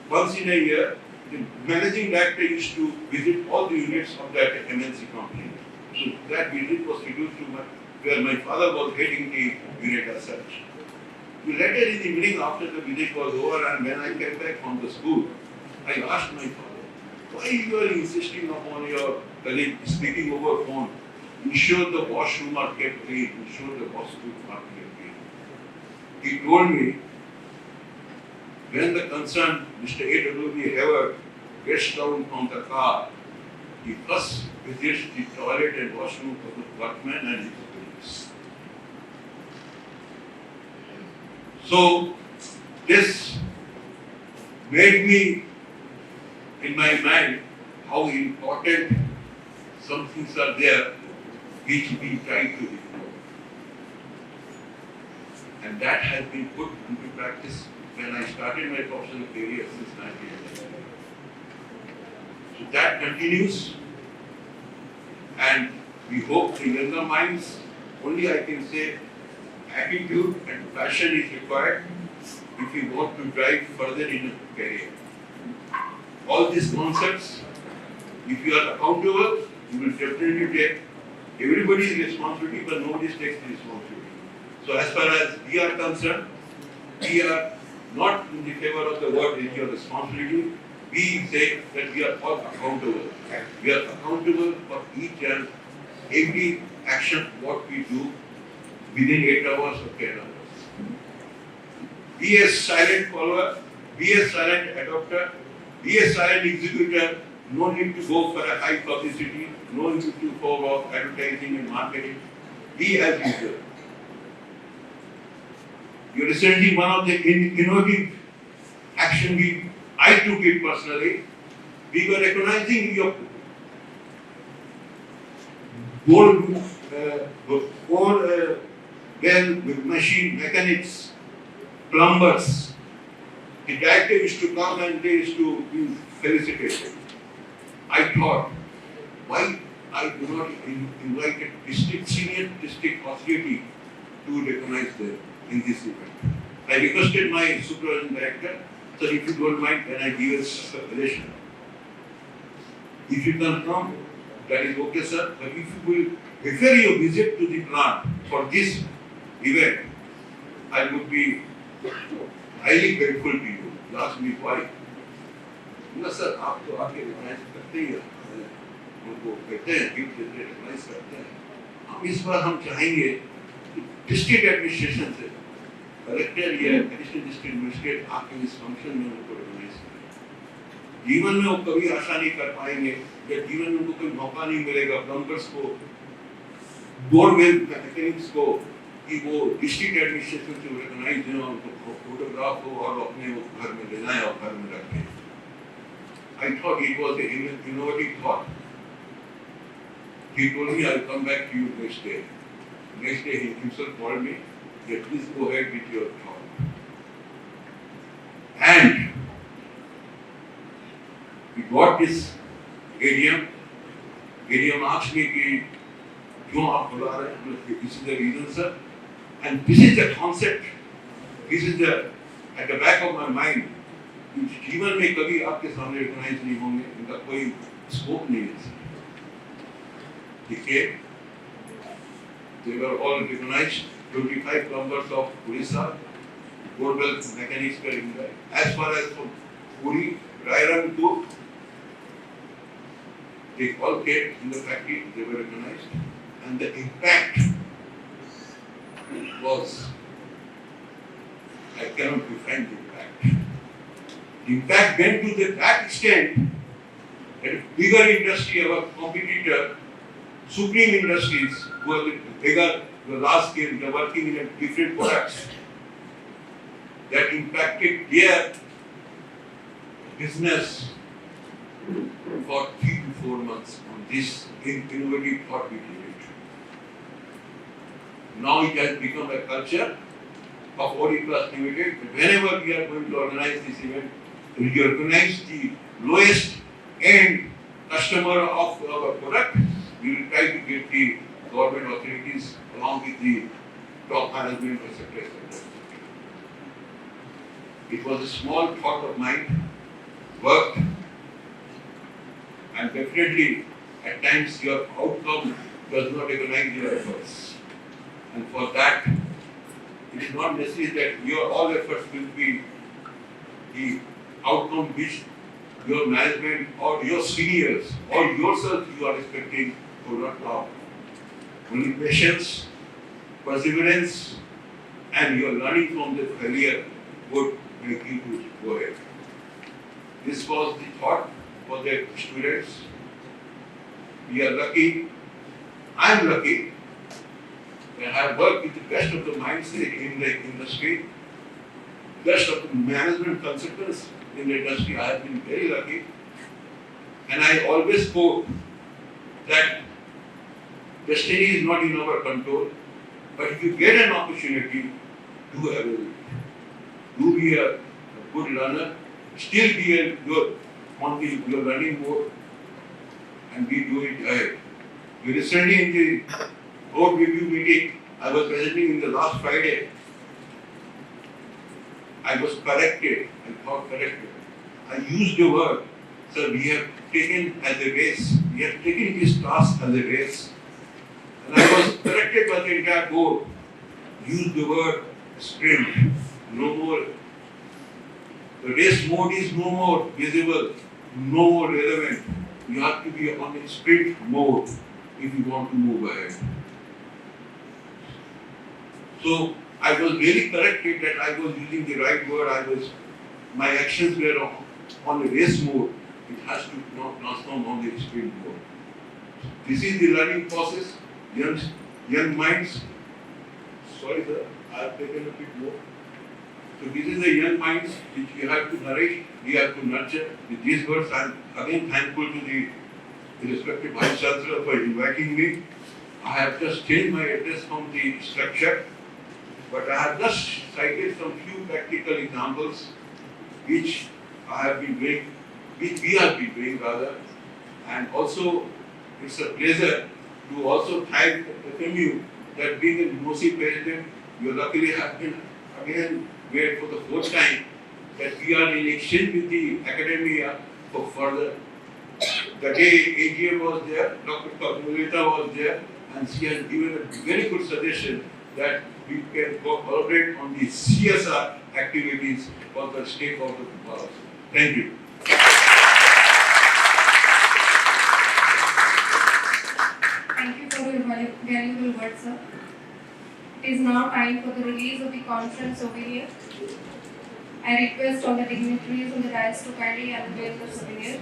once in a year. The managing director used to visit all the units of that MNC company. So that visit was scheduled to where my father was heading the unit as such. Later in the evening, after the visit was over and when I came back from the school, I asked my father, why you are insisting upon your colleague speaking over phone? Ensure the washroom are kept clean, ensure the washroom are kept clean. He told me, when the concerned Mr. A.W.B. Hayward gets down from the car, he first visits the toilet and washroom of the workman and his colleagues. So, this made me, in my mind, how important some things are there which we try to ignore. And that has been put into practice when I started my professional career since 1990. So that continues, and we hope the younger minds, only I can say attitude and passion is required if you want to drive further in a career. All these concepts, if you are accountable, you will definitely take everybody's responsibility, but nobody takes the responsibility. So as far as we are concerned, we are not in the favor of the word is your responsibility. We say that we are all accountable. We are accountable for each and every action what we do within 8 hours or 10 hours. Be a silent follower, be a silent adopter, be a silent executor. No need to go for a high publicity, no need to go for advertising and marketing. Be as usual. You recently one of the innovative action I took it personally. We were recognizing your machine mechanics, plumbers. The director used to come and they used to be felicitated. I thought, why I do not invite a senior district authority to recognize them in this event. I requested my supervising director, sir, if you don't mind, can I give a suggestion? If you can come, that is okay, sir. But if you will refer your visit to the plant for this event, I would be highly grateful to you. You ask me why. No, sir, आप तो आके recognise करते ही हैं, उनको कहते हैं, gift देते हैं, रिकॉग्नाइज करते हैं। हम इस बार हम चाहेंगे डिस्ट्रिक्ट एडमिनिस्ट्रेशन से कलेक्टर या एडिशनल डिस्ट्रिक्ट मजिस्ट्रेट आके इस फंक्शन में उनको रिकॉग्नाइज करें। जीवन में वो कभी आशा नहीं कर पाएंगे, या जीवन में उनको कोई मौका नहीं मिलेगा प्लम्बर्स को, बोरवेल मैकेनिक्स को, कि वो डिस्ट्रिक्ट एडमिनिस्ट्रेशन से रिकॉग्नाइज हो, उनको फोटोग्राफ हो और अपने वो घर में ले जाएं और घर में रखें। I thought it was an innovative thought. He told me, I'll come back to you next day. Next day he himself called me, that please go ahead with your thought. And we got this ADM. ADM asked me, क्यों आप बुला रहे हैं? This is the reason, sir. And this is the concept. This is at the back of my mind. जीवन में कभी आपके सामने रिकॉग्नाइज नहीं होंगे, इनका कोई स्कोप नहीं है। ठीक है, they were all recognized. 25 plumbers of Odisha, borewell mechanics करेंगे गए. As far as from Puri, Rairanpur, they all came in the factory. They were recognized, and the impact was, I cannot define the impact. The impact went to that extent that a bigger industry, our competitor, Supreme Industries, who are the bigger the large scale, they are working in a different products that impacted their business for 3 to 4 months on this innovative thought we did it. Now it has become a culture of Odisha Limited. Whenever we are going to organize this event, we organize the lowest end customer of our product. We will try to get the government authorities along with the top management, etc. etc. It was a small thought of mine, worked, and definitely at times your outcome does not recognize your efforts. And for that, it is not necessary that your all efforts will be the outcome which your management or your seniors or yourself you are expecting will not come. Only patience, perseverance, and your learning from the failure would make you to go ahead. This was the thought for the students. We are lucky. I am lucky. I have worked with the best of the minds in the industry, best of the management consultants in the industry. I have been very lucky. And I always quote that destiny is not in our control, but if you get an opportunity, do avail it. Do be a good learner, still be a good on your learning mode, and we do it ahead. Recently in the board review meeting, I was presenting in the last Friday. I was corrected, I used the word, sir, we have taken as a race, we have taken this task as a race. And I was corrected by the entire board. Use the word sprint, no more. The race mode is no more visible, no more relevant. You have to be on a sprint mode if you want to move ahead. So I was really corrected that I was using the right word. My actions were on the race mode. It has to now transform on the sprint mode. This is the learning process. Young minds. Sorry, sir, I have taken a bit more. So this is the young minds which we have to nourish, we have to nurture. With these words, I am again thankful to the respective Vice Chancellor for inviting me. I have just changed my address from the structure, but I have just cited some few practical examples which I have been doing, which we have been doing rather, and also it's a pleasure to also thank FMU that being a university president, you luckily have been again made for the fourth time that we are in exchange with the academia for further. The day AGM was there, Dr. Mulita was there, and she has given a very good suggestion that we can collaborate on the CSR activities for the stakeholder powers. Thank you. Thank you for your valuable words, sir. It is now time for the release of the conference souvenir. I request all the dignitaries on the dais to kindly unveil the souvenir.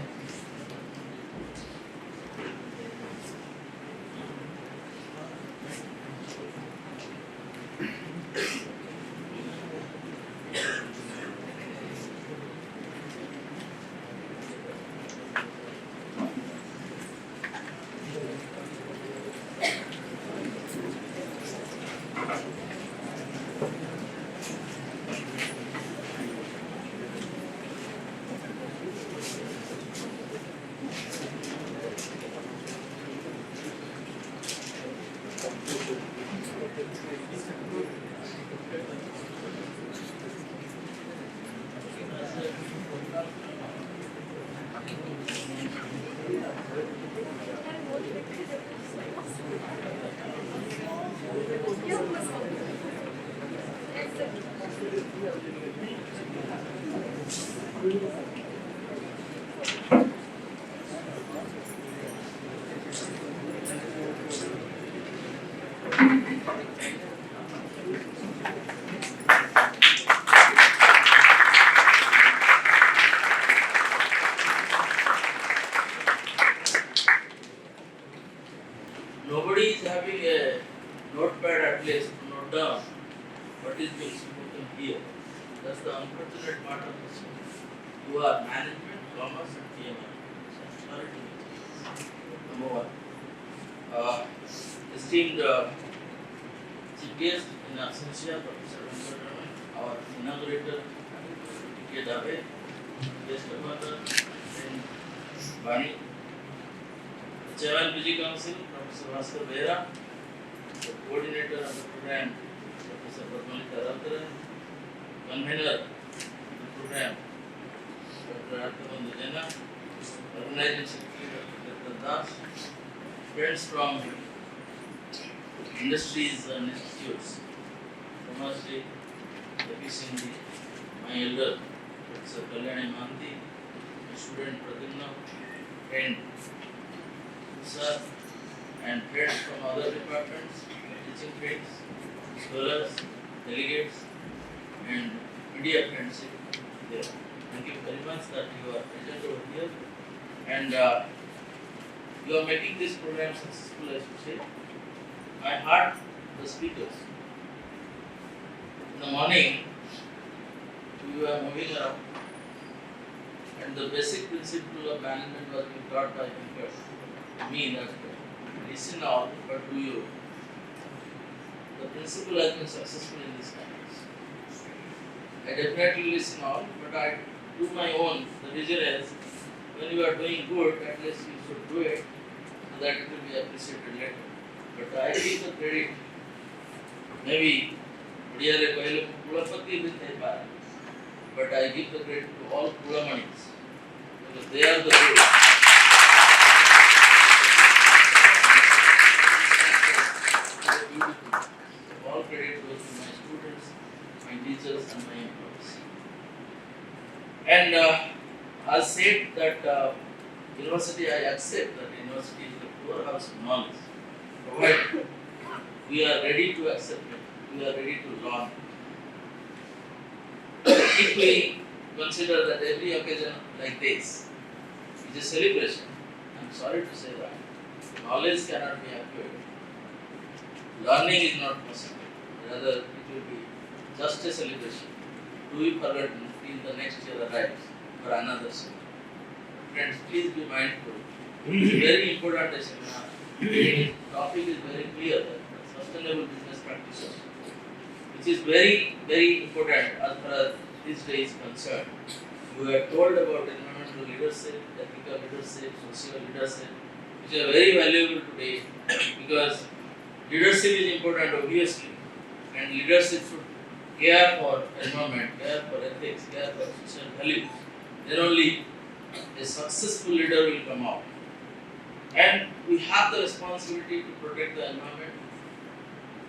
Nobody is having a notepad at least to note down what is being spoken here. That's the unfortunate part of this. You are management, commerce, and PMIR. So sorry to mention. Number one. Esteemed chief guest in absentia, Professor Venkataraman, our inaugurator, K. Dave, guest of honor, and Bani, the Chairman PG Council, Professor Vyasa, the coordinator of the program, Professor Padmalika Ratharan, convener of the program, Dr. Arthaman Jena, organizing secretary, Dr. Das, friends from industries and institutes, Namaste, Sindhi, my elder, Professor Kalyani Manti, my student Pradyumna, friend Sir, and friends from other departments, teaching friends, scholars, delegates, and media friends there. Thank you very much that you are present over here, and you are making this program successful, I should say. I heard the speakers. In the morning, we were moving around, and the basic principle of management was being taught by Fakir to me that listen all, but do you. The principle has been successful in this campus. I definitely listen all, but I do my own. The reason is, when you are doing good, at least you should do it so that it will be appreciated later. But I give the credit, maybe Odisha Koile Kulapati will take part, but I give the credit to all Kulamanis because they are the good. So all credit goes to my students, my teachers, and my employees. And as said that university, I accept that university is the powerhouse of knowledge. Provided we are ready to accept it, we are ready to learn. If we consider that every occasion like this is a celebration, I'm sorry to say that knowledge cannot be acquired. Learning is not possible. Rather, it will be just a celebration. To be forgotten till the next year arrives for another session. Friends, please be mindful. It's very important seminar. The topic is very clear that sustainable business practices, which is very, very important as far as this day is concerned. You are told about environmental leadership, ethical leadership, social leadership, which are very valuable today because leadership is important obviously, and leadership should care for environment, care for ethics, care for social values. Then only a successful leader will come out. And we have the responsibility to protect the environment.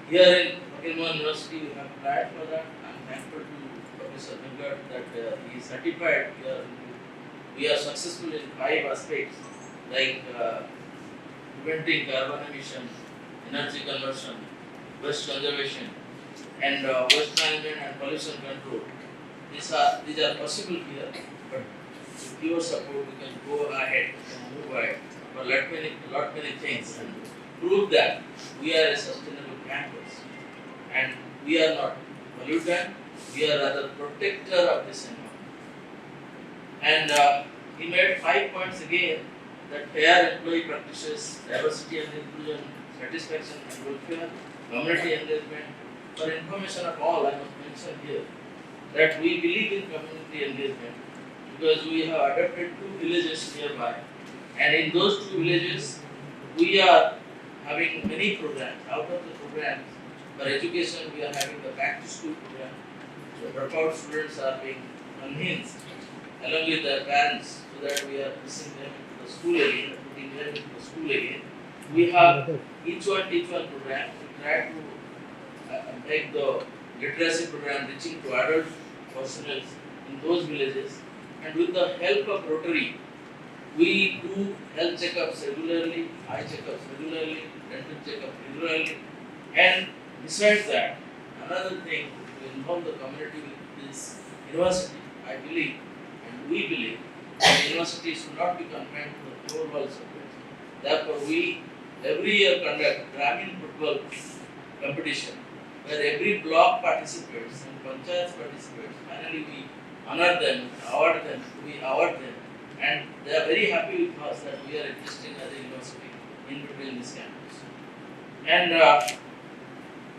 Here in Fakir University, we have tried for that. I'm thankful to Professor Venkataraman that he is certified here. We are successful in 5 aspects like preventing carbon emission, energy conversion, waste conservation, and waste management and pollution control. These are possible here, but with your support, we can go ahead and move ahead. But lot many things and prove that we are a sustainable campus and we are not pollutant, we are rather protector of this environment. And he made 5 points again that fair employee practices, diversity and inclusion, satisfaction and welfare, community engagement. For information of all, I must mention here that we believe in community engagement because we have adopted 2 villages nearby. And in those 2 villages, we are having many programs. Out of the programs, for education, we are having the back to school program. The dropout students are being convinced along with their parents so that we are pushing them into the school again, putting them into the school again. We have each one program. We try to make the literacy program reaching to adult personnel in those villages. And with the help of Rotary, we do health checkups regularly, eye checkups regularly, dental checkups regularly, and besides that, another thing to involve the community with this university, I believe, and we believe, that university should not be confined to the 4 walls of it. Therefore, we every year conduct Gramin football competition where every block participates and panchayats participates. Finally, we honor them, we award them, and they are very happy with us that we are existing as a university in between this campus. And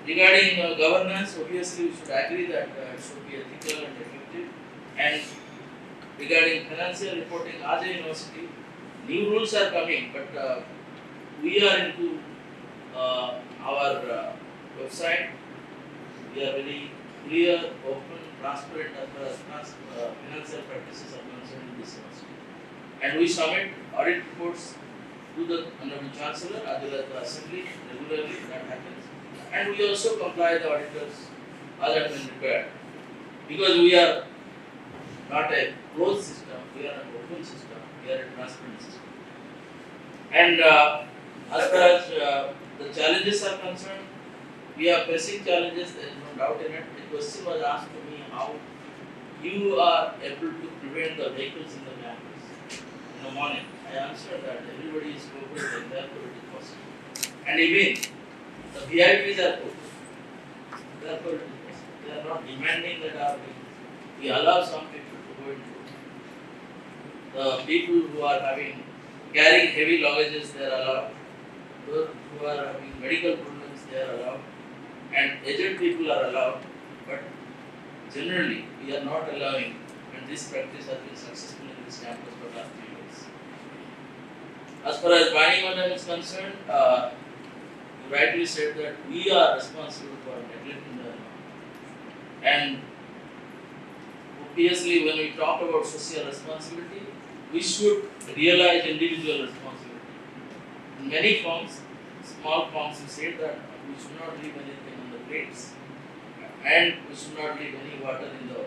regarding governance, obviously we should agree that it should be ethical and effective. And regarding financial reporting as a university, new rules are coming, but we are into our website. We are very clear, open, transparent as far as financial practices are concerned in this university. And we submit audit reports to the Honorable Chancellor as well as the Assembly regularly, that happens. And we also comply the auditors as and when required. Because we are not a closed system, we are an open system, we are a transparent system. And as far as the challenges are concerned, we are facing challenges, there is no doubt in it. The question was asked to me how you are able to prevent the vehicles in the campus in the morning. I answered that everybody is cooperating, therefore it is possible. And even the VIPs are cooperating, therefore it is possible. They are not demanding that our vehicles. We allow some people to go into the people who are carrying heavy luggages, they are allowed. Those who are having medical problems, they are allowed. And aged people are allowed. But generally, we are not allowing, and this practice has been successful in this campus for the last 3 years. As far as Bani Madam is concerned, you rightly said that we are responsible for neglecting the environment. And obviously, when we talk about social responsibility, we should realize individual responsibility. In many forms, small forms, we say that we should not leave anything on the plates, and we should not leave any water in the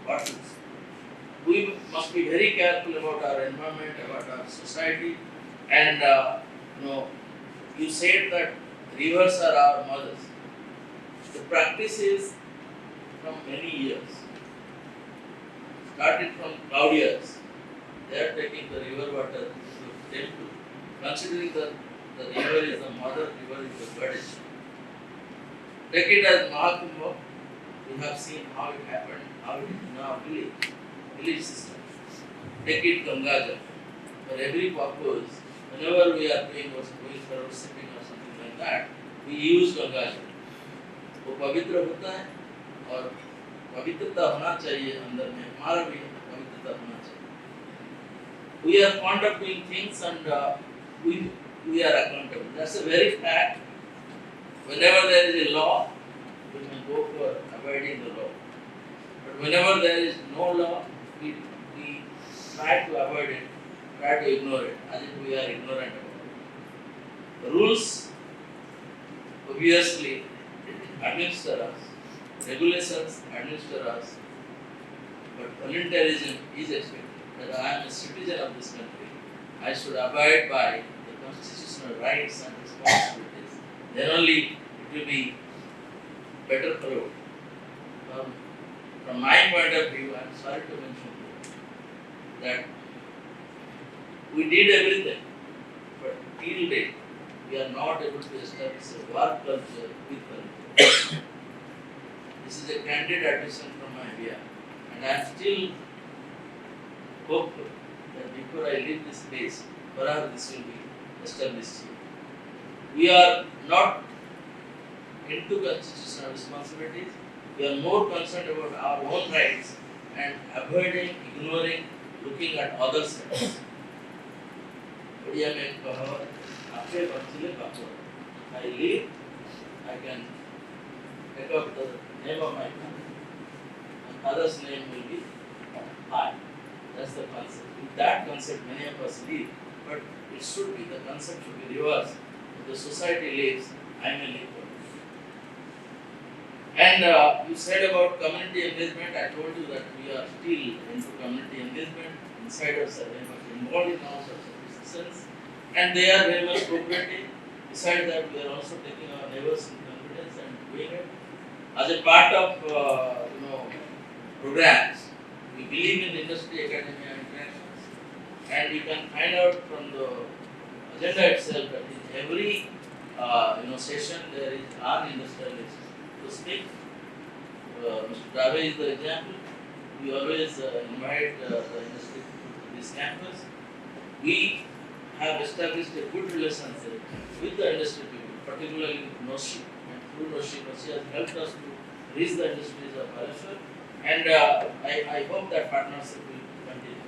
bottles. We must be very careful about our environment, about our society, and you said that rivers are our mothers. The practice is from many years. Started from Claudius. They are taking the river water to the temple, considering that the river is the mother, river is the goddess. Take it as Mahakumbha. We have seen how it happened, how it is now village system. Take it Gangaja. For every purpose, whenever we are going for worshipping or something like that, we use Gangaja. वो पवित्र होता है और पवित्रता होना चाहिए अंदर में, हमारा भी पवित्रता होना चाहिए. We are fond of doing things and we are accountable. That's a very fact. Whenever there is a law, we can go for abiding the law. But whenever there is no law, we try to avoid it, try to ignore it, as if we are ignorant about it. The rules obviously administer us, regulations administer us, but voluntarism is expected. That I am a citizen of this country, I should abide by the constitutional rights and responsibilities. Then only it will be better followed. From my point of view, I am sorry to mention that we did everything, but till date we are not able to establish a work culture with culture. This is a candid admission from my view, and I am still hopeful that before I leave this place, perhaps this will be established here. We are not into constitutional responsibilities. We are more concerned about our own rights and avoiding, ignoring, looking at others' rights. Odia mein एक कहावत, आपके बंसीले बापू. I leave, I can take up the name of my family, and others' name will be I. That's the concept. With that concept, many of us live, but it should be, the concept should be reversed. If the society lives, I may live for it. And you said about community engagement. I told you that we are still into community engagement. Insiders are very much involved in all sorts of decisions, and they are very much cooperating. Besides that, we are also taking our neighbors in confidence and doing it as a part of programs. We believe in industry academia interactions, and you can find out from the agenda itself that in every session there is an industrialist to speak. Mr. Dave is the example. We always invite the industry to this campus. We have established a good relationship with the industry people, particularly with NOSHI. And through NOSHI has helped us to reach the industries of Balasore. And I hope that partnership will continue.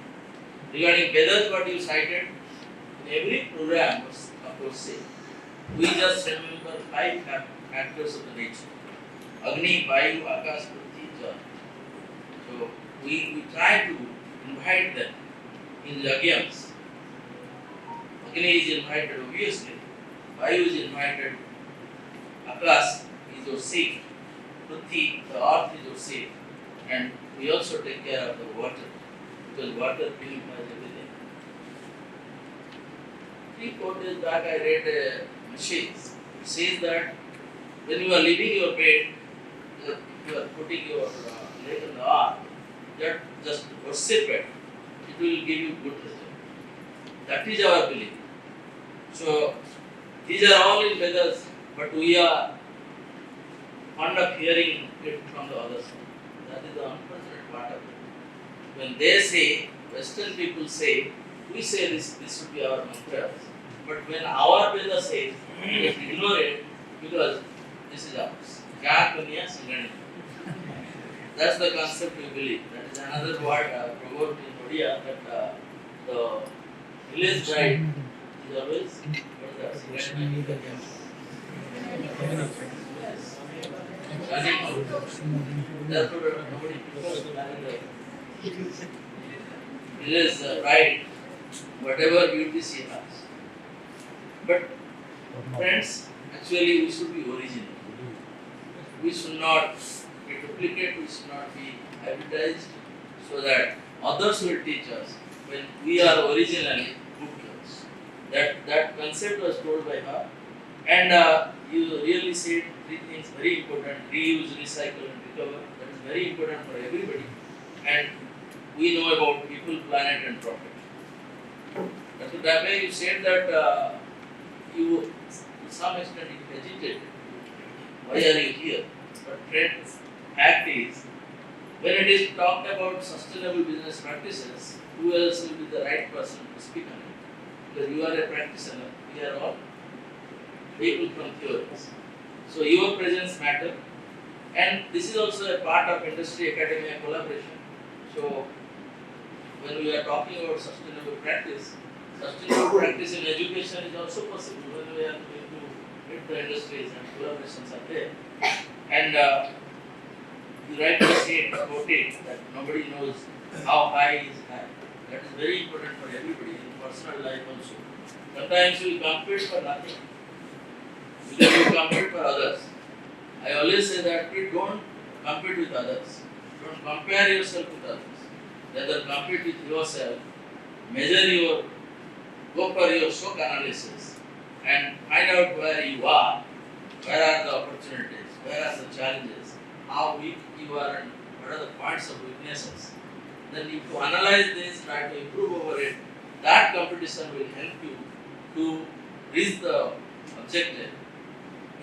Regarding weather, what you cited, in every program, of course, say, we just remember 5 factors of the nature. Agni, Vayu, Akash, Prithvi, Jal. So we try to invite them in yajnas. Agni is invited obviously, Vayu is invited, Akash is your seat, Prithvi, the earth is your seat, and we also take care of the water, because water purifies everything. 3-4 days back I read a message. It says that when you are leaving your bed, you are putting your leg on the earth, that just worship it. It will give you good result. That is our belief. So these are all in feathers, but we are fond of hearing it from the other side. That is the unfortunate part of it. When they say, Western people say, we say this should be our mantras. But when our Veda says, we just ignore it because this is ours. Kya kuniya singani. That's the concept we believe. That is another word proverb in Odia that the village bride is always what is that? Singani. Therefore, nobody prefers to marry the village bride, whatever beauty she has. But friends, actually we should be original. We should not be duplicate, we should not be advertised, so that others will teach us when we are originally good girls. That concept was told by her, and you really said 3 things very important: reuse, recycle, and recover. That is very important for everybody, and we know about people, planet, and profit. Dr. Dabe, you said that you, to some extent, you hesitated. Why are you here? But friends, fact is, when it is talked about sustainable business practices, who else will be the right person to speak on it? Because you are a practitioner, we are all people from theories. So your presence matters, and this is also a part of industry academia collaboration. So when we are talking about sustainable practice in education is also possible when we are going to hit the industries and collaborations are there. And you rightly said, quoted, that nobody knows how high is high. That is very important for everybody in personal life also. Sometimes you compete for nothing, because you compete for others. I always say that please don't compete with others. Don't compare yourself with others. Rather compete with yourself, go for your shock analysis and find out where you are, where are the opportunities, where are the challenges, how weak you are and what are the points of weaknesses. Then if you analyze this, try to improve over it, that competition will help you to reach the objective.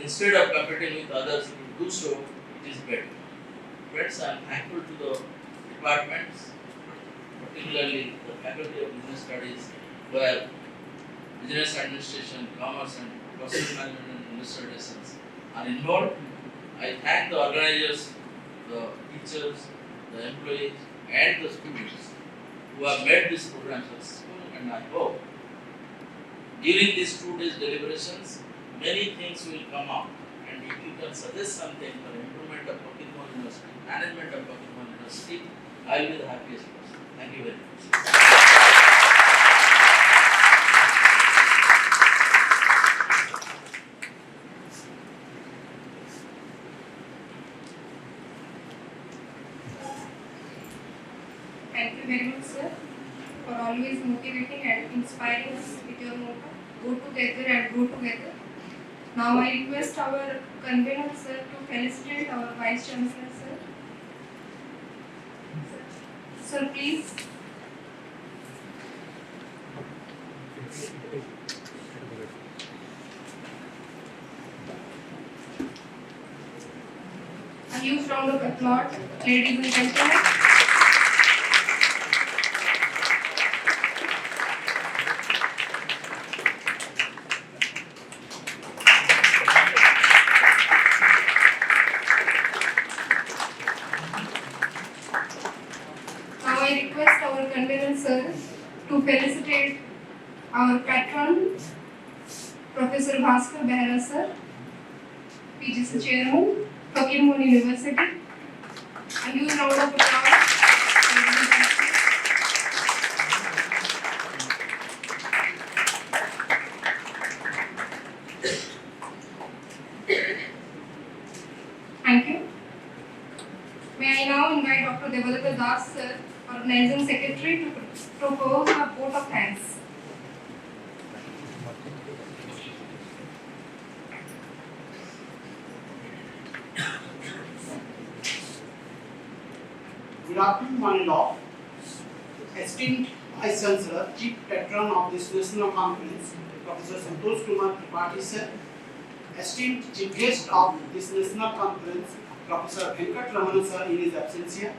Instead of competing with others, if you do so, it is better. Friends, I am thankful to the departments, particularly the Faculty of Business Studies, where business administration, commerce, and personal management and investor relations are involved. I thank the organizers, the teachers, the employees, and the students who have made this program successful, and I hope during these 2 days deliberations, many things will come out, and if you can suggest something for improvement of Fakir University, management of Fakir University, I will be the happiest person. Thank you very much. Thank you very much, sir, for always motivating and inspiring us with your motto, go together and grow together. Now I request our convener, sir, to felicitate our Vice Chancellor, sir. Sir, please. round of applause, ladies and gentlemen. Now I request our convener sir to felicitate our patron, Professor Vyasa sir, PGC chairman, Fakir University. A huge round of applause. Thank you. May I now invite Dr. Devalata Das sir, organizing secretary, to propose a vote of thanks. Good afternoon, one and all. Esteemed Vice Chancellor, Chief Patron of this National Conference, Professor Santosh Kumar Tripathi sir. Esteemed Chief Guest of this National Conference, Professor Venkat Ramana sir in his absentia.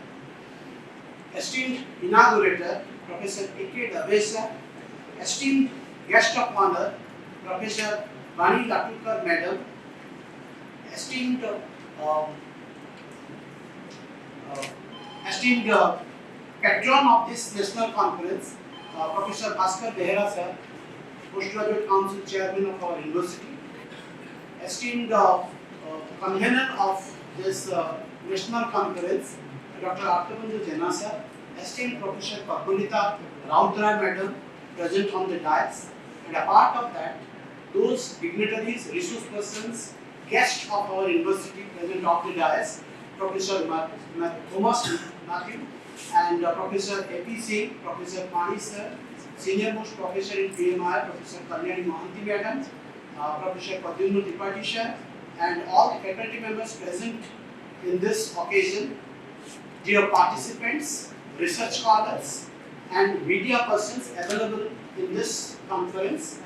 Esteemed Inaugurator, Professor A.K. Vyasa. Esteemed Guest of Honor, Professor Vani Latukar Madam. Esteemed patron of this national conference, Professor Vihar sir, Postgraduate Council Chairman of our university. Esteemed convener of this national conference, Dr. Artabandhu Jena sir. Esteemed Professor Pakulita Rautrai Madam, present on the dais. And apart of that, those dignitaries, resource persons, guests of our university present on the dais, Professor Thomas Matthew and Professor A.P. Singh, Professor Pani sir, Senior Most Professor in PMIR, Professor Kalyani Mohanty Madam, Professor Pradyumna Tripathi sir, and all the faculty members present in this occasion, dear participants, research scholars, and media persons available in this conference.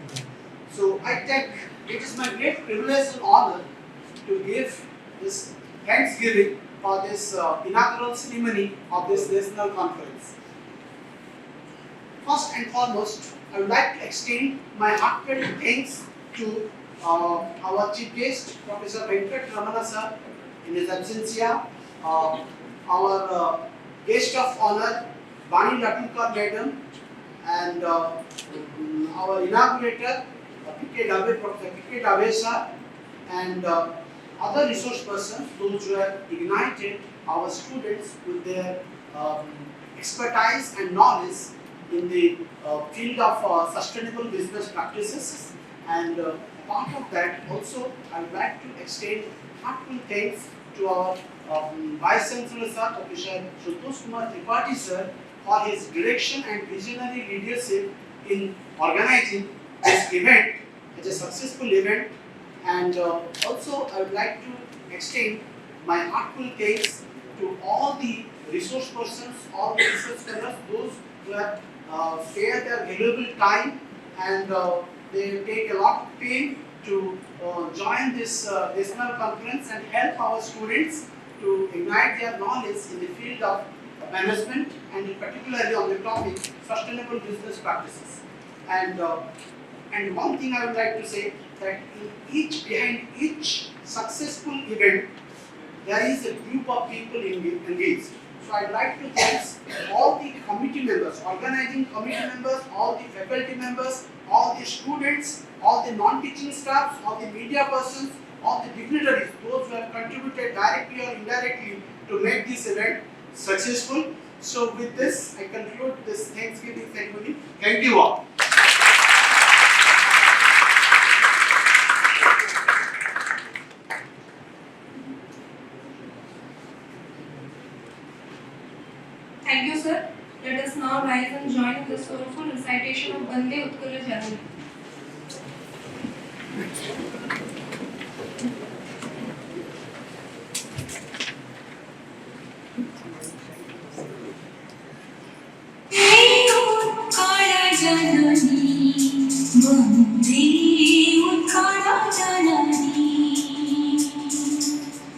So it is my great privilege and honor to give this Thanksgiving for this inaugural ceremony of this national conference. First and foremost, I would like to extend my heartfelt thanks to our chief guest, Professor Venkat Ramana sir, in his absentia, our guest of honor, Vani Latukar Madam, and our inaugurator, Professor P.K. Vyasa, and other resource persons, those who have ignited our students with their expertise and knowledge in the field of sustainable business practices. And apart of that, also I would like to extend heartfelt thanks to our Vice Chancellor sir, Professor Santosh Kumar Tripathi sir, for his direction and visionary leadership in organizing this event as a successful event. And also I would like to extend my heartfelt thanks to all the resource persons, all the research scholars, those who have spared their valuable time and they take a lot of pain to join this national conference and help our students to ignite their knowledge in the field of management and particularly on the topic sustainable business practices. And one thing I would like to say that behind each successful event, there is a group of people engaged. So I'd like to thank all the committee members, organizing committee members, all the faculty members, all the students, all the non-teaching staffs, all the media persons, all the dignitaries, those who have contributed directly or indirectly to make this event successful. So with this, I conclude this Thanksgiving ceremony. Thank you all. Thank you, sir. Let us now rise and join in the soulful recitation of Bande Utkala Janani.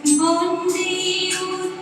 Bande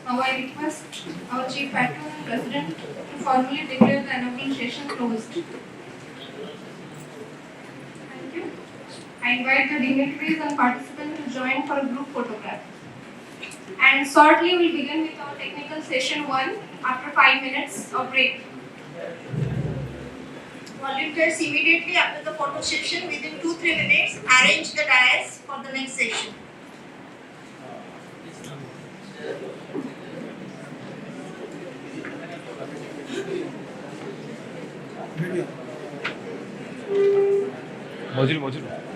Now I request our Chief Patron and President to formally declare the annual session closed. Thank you. I invite the dignitaries and participants to join for a group photograph. And shortly we will begin with our technical session 1 after 5 minutes of break. Volunteers immediately after the photo session within 2-3 minutes arrange the dais for the next session. मौजूद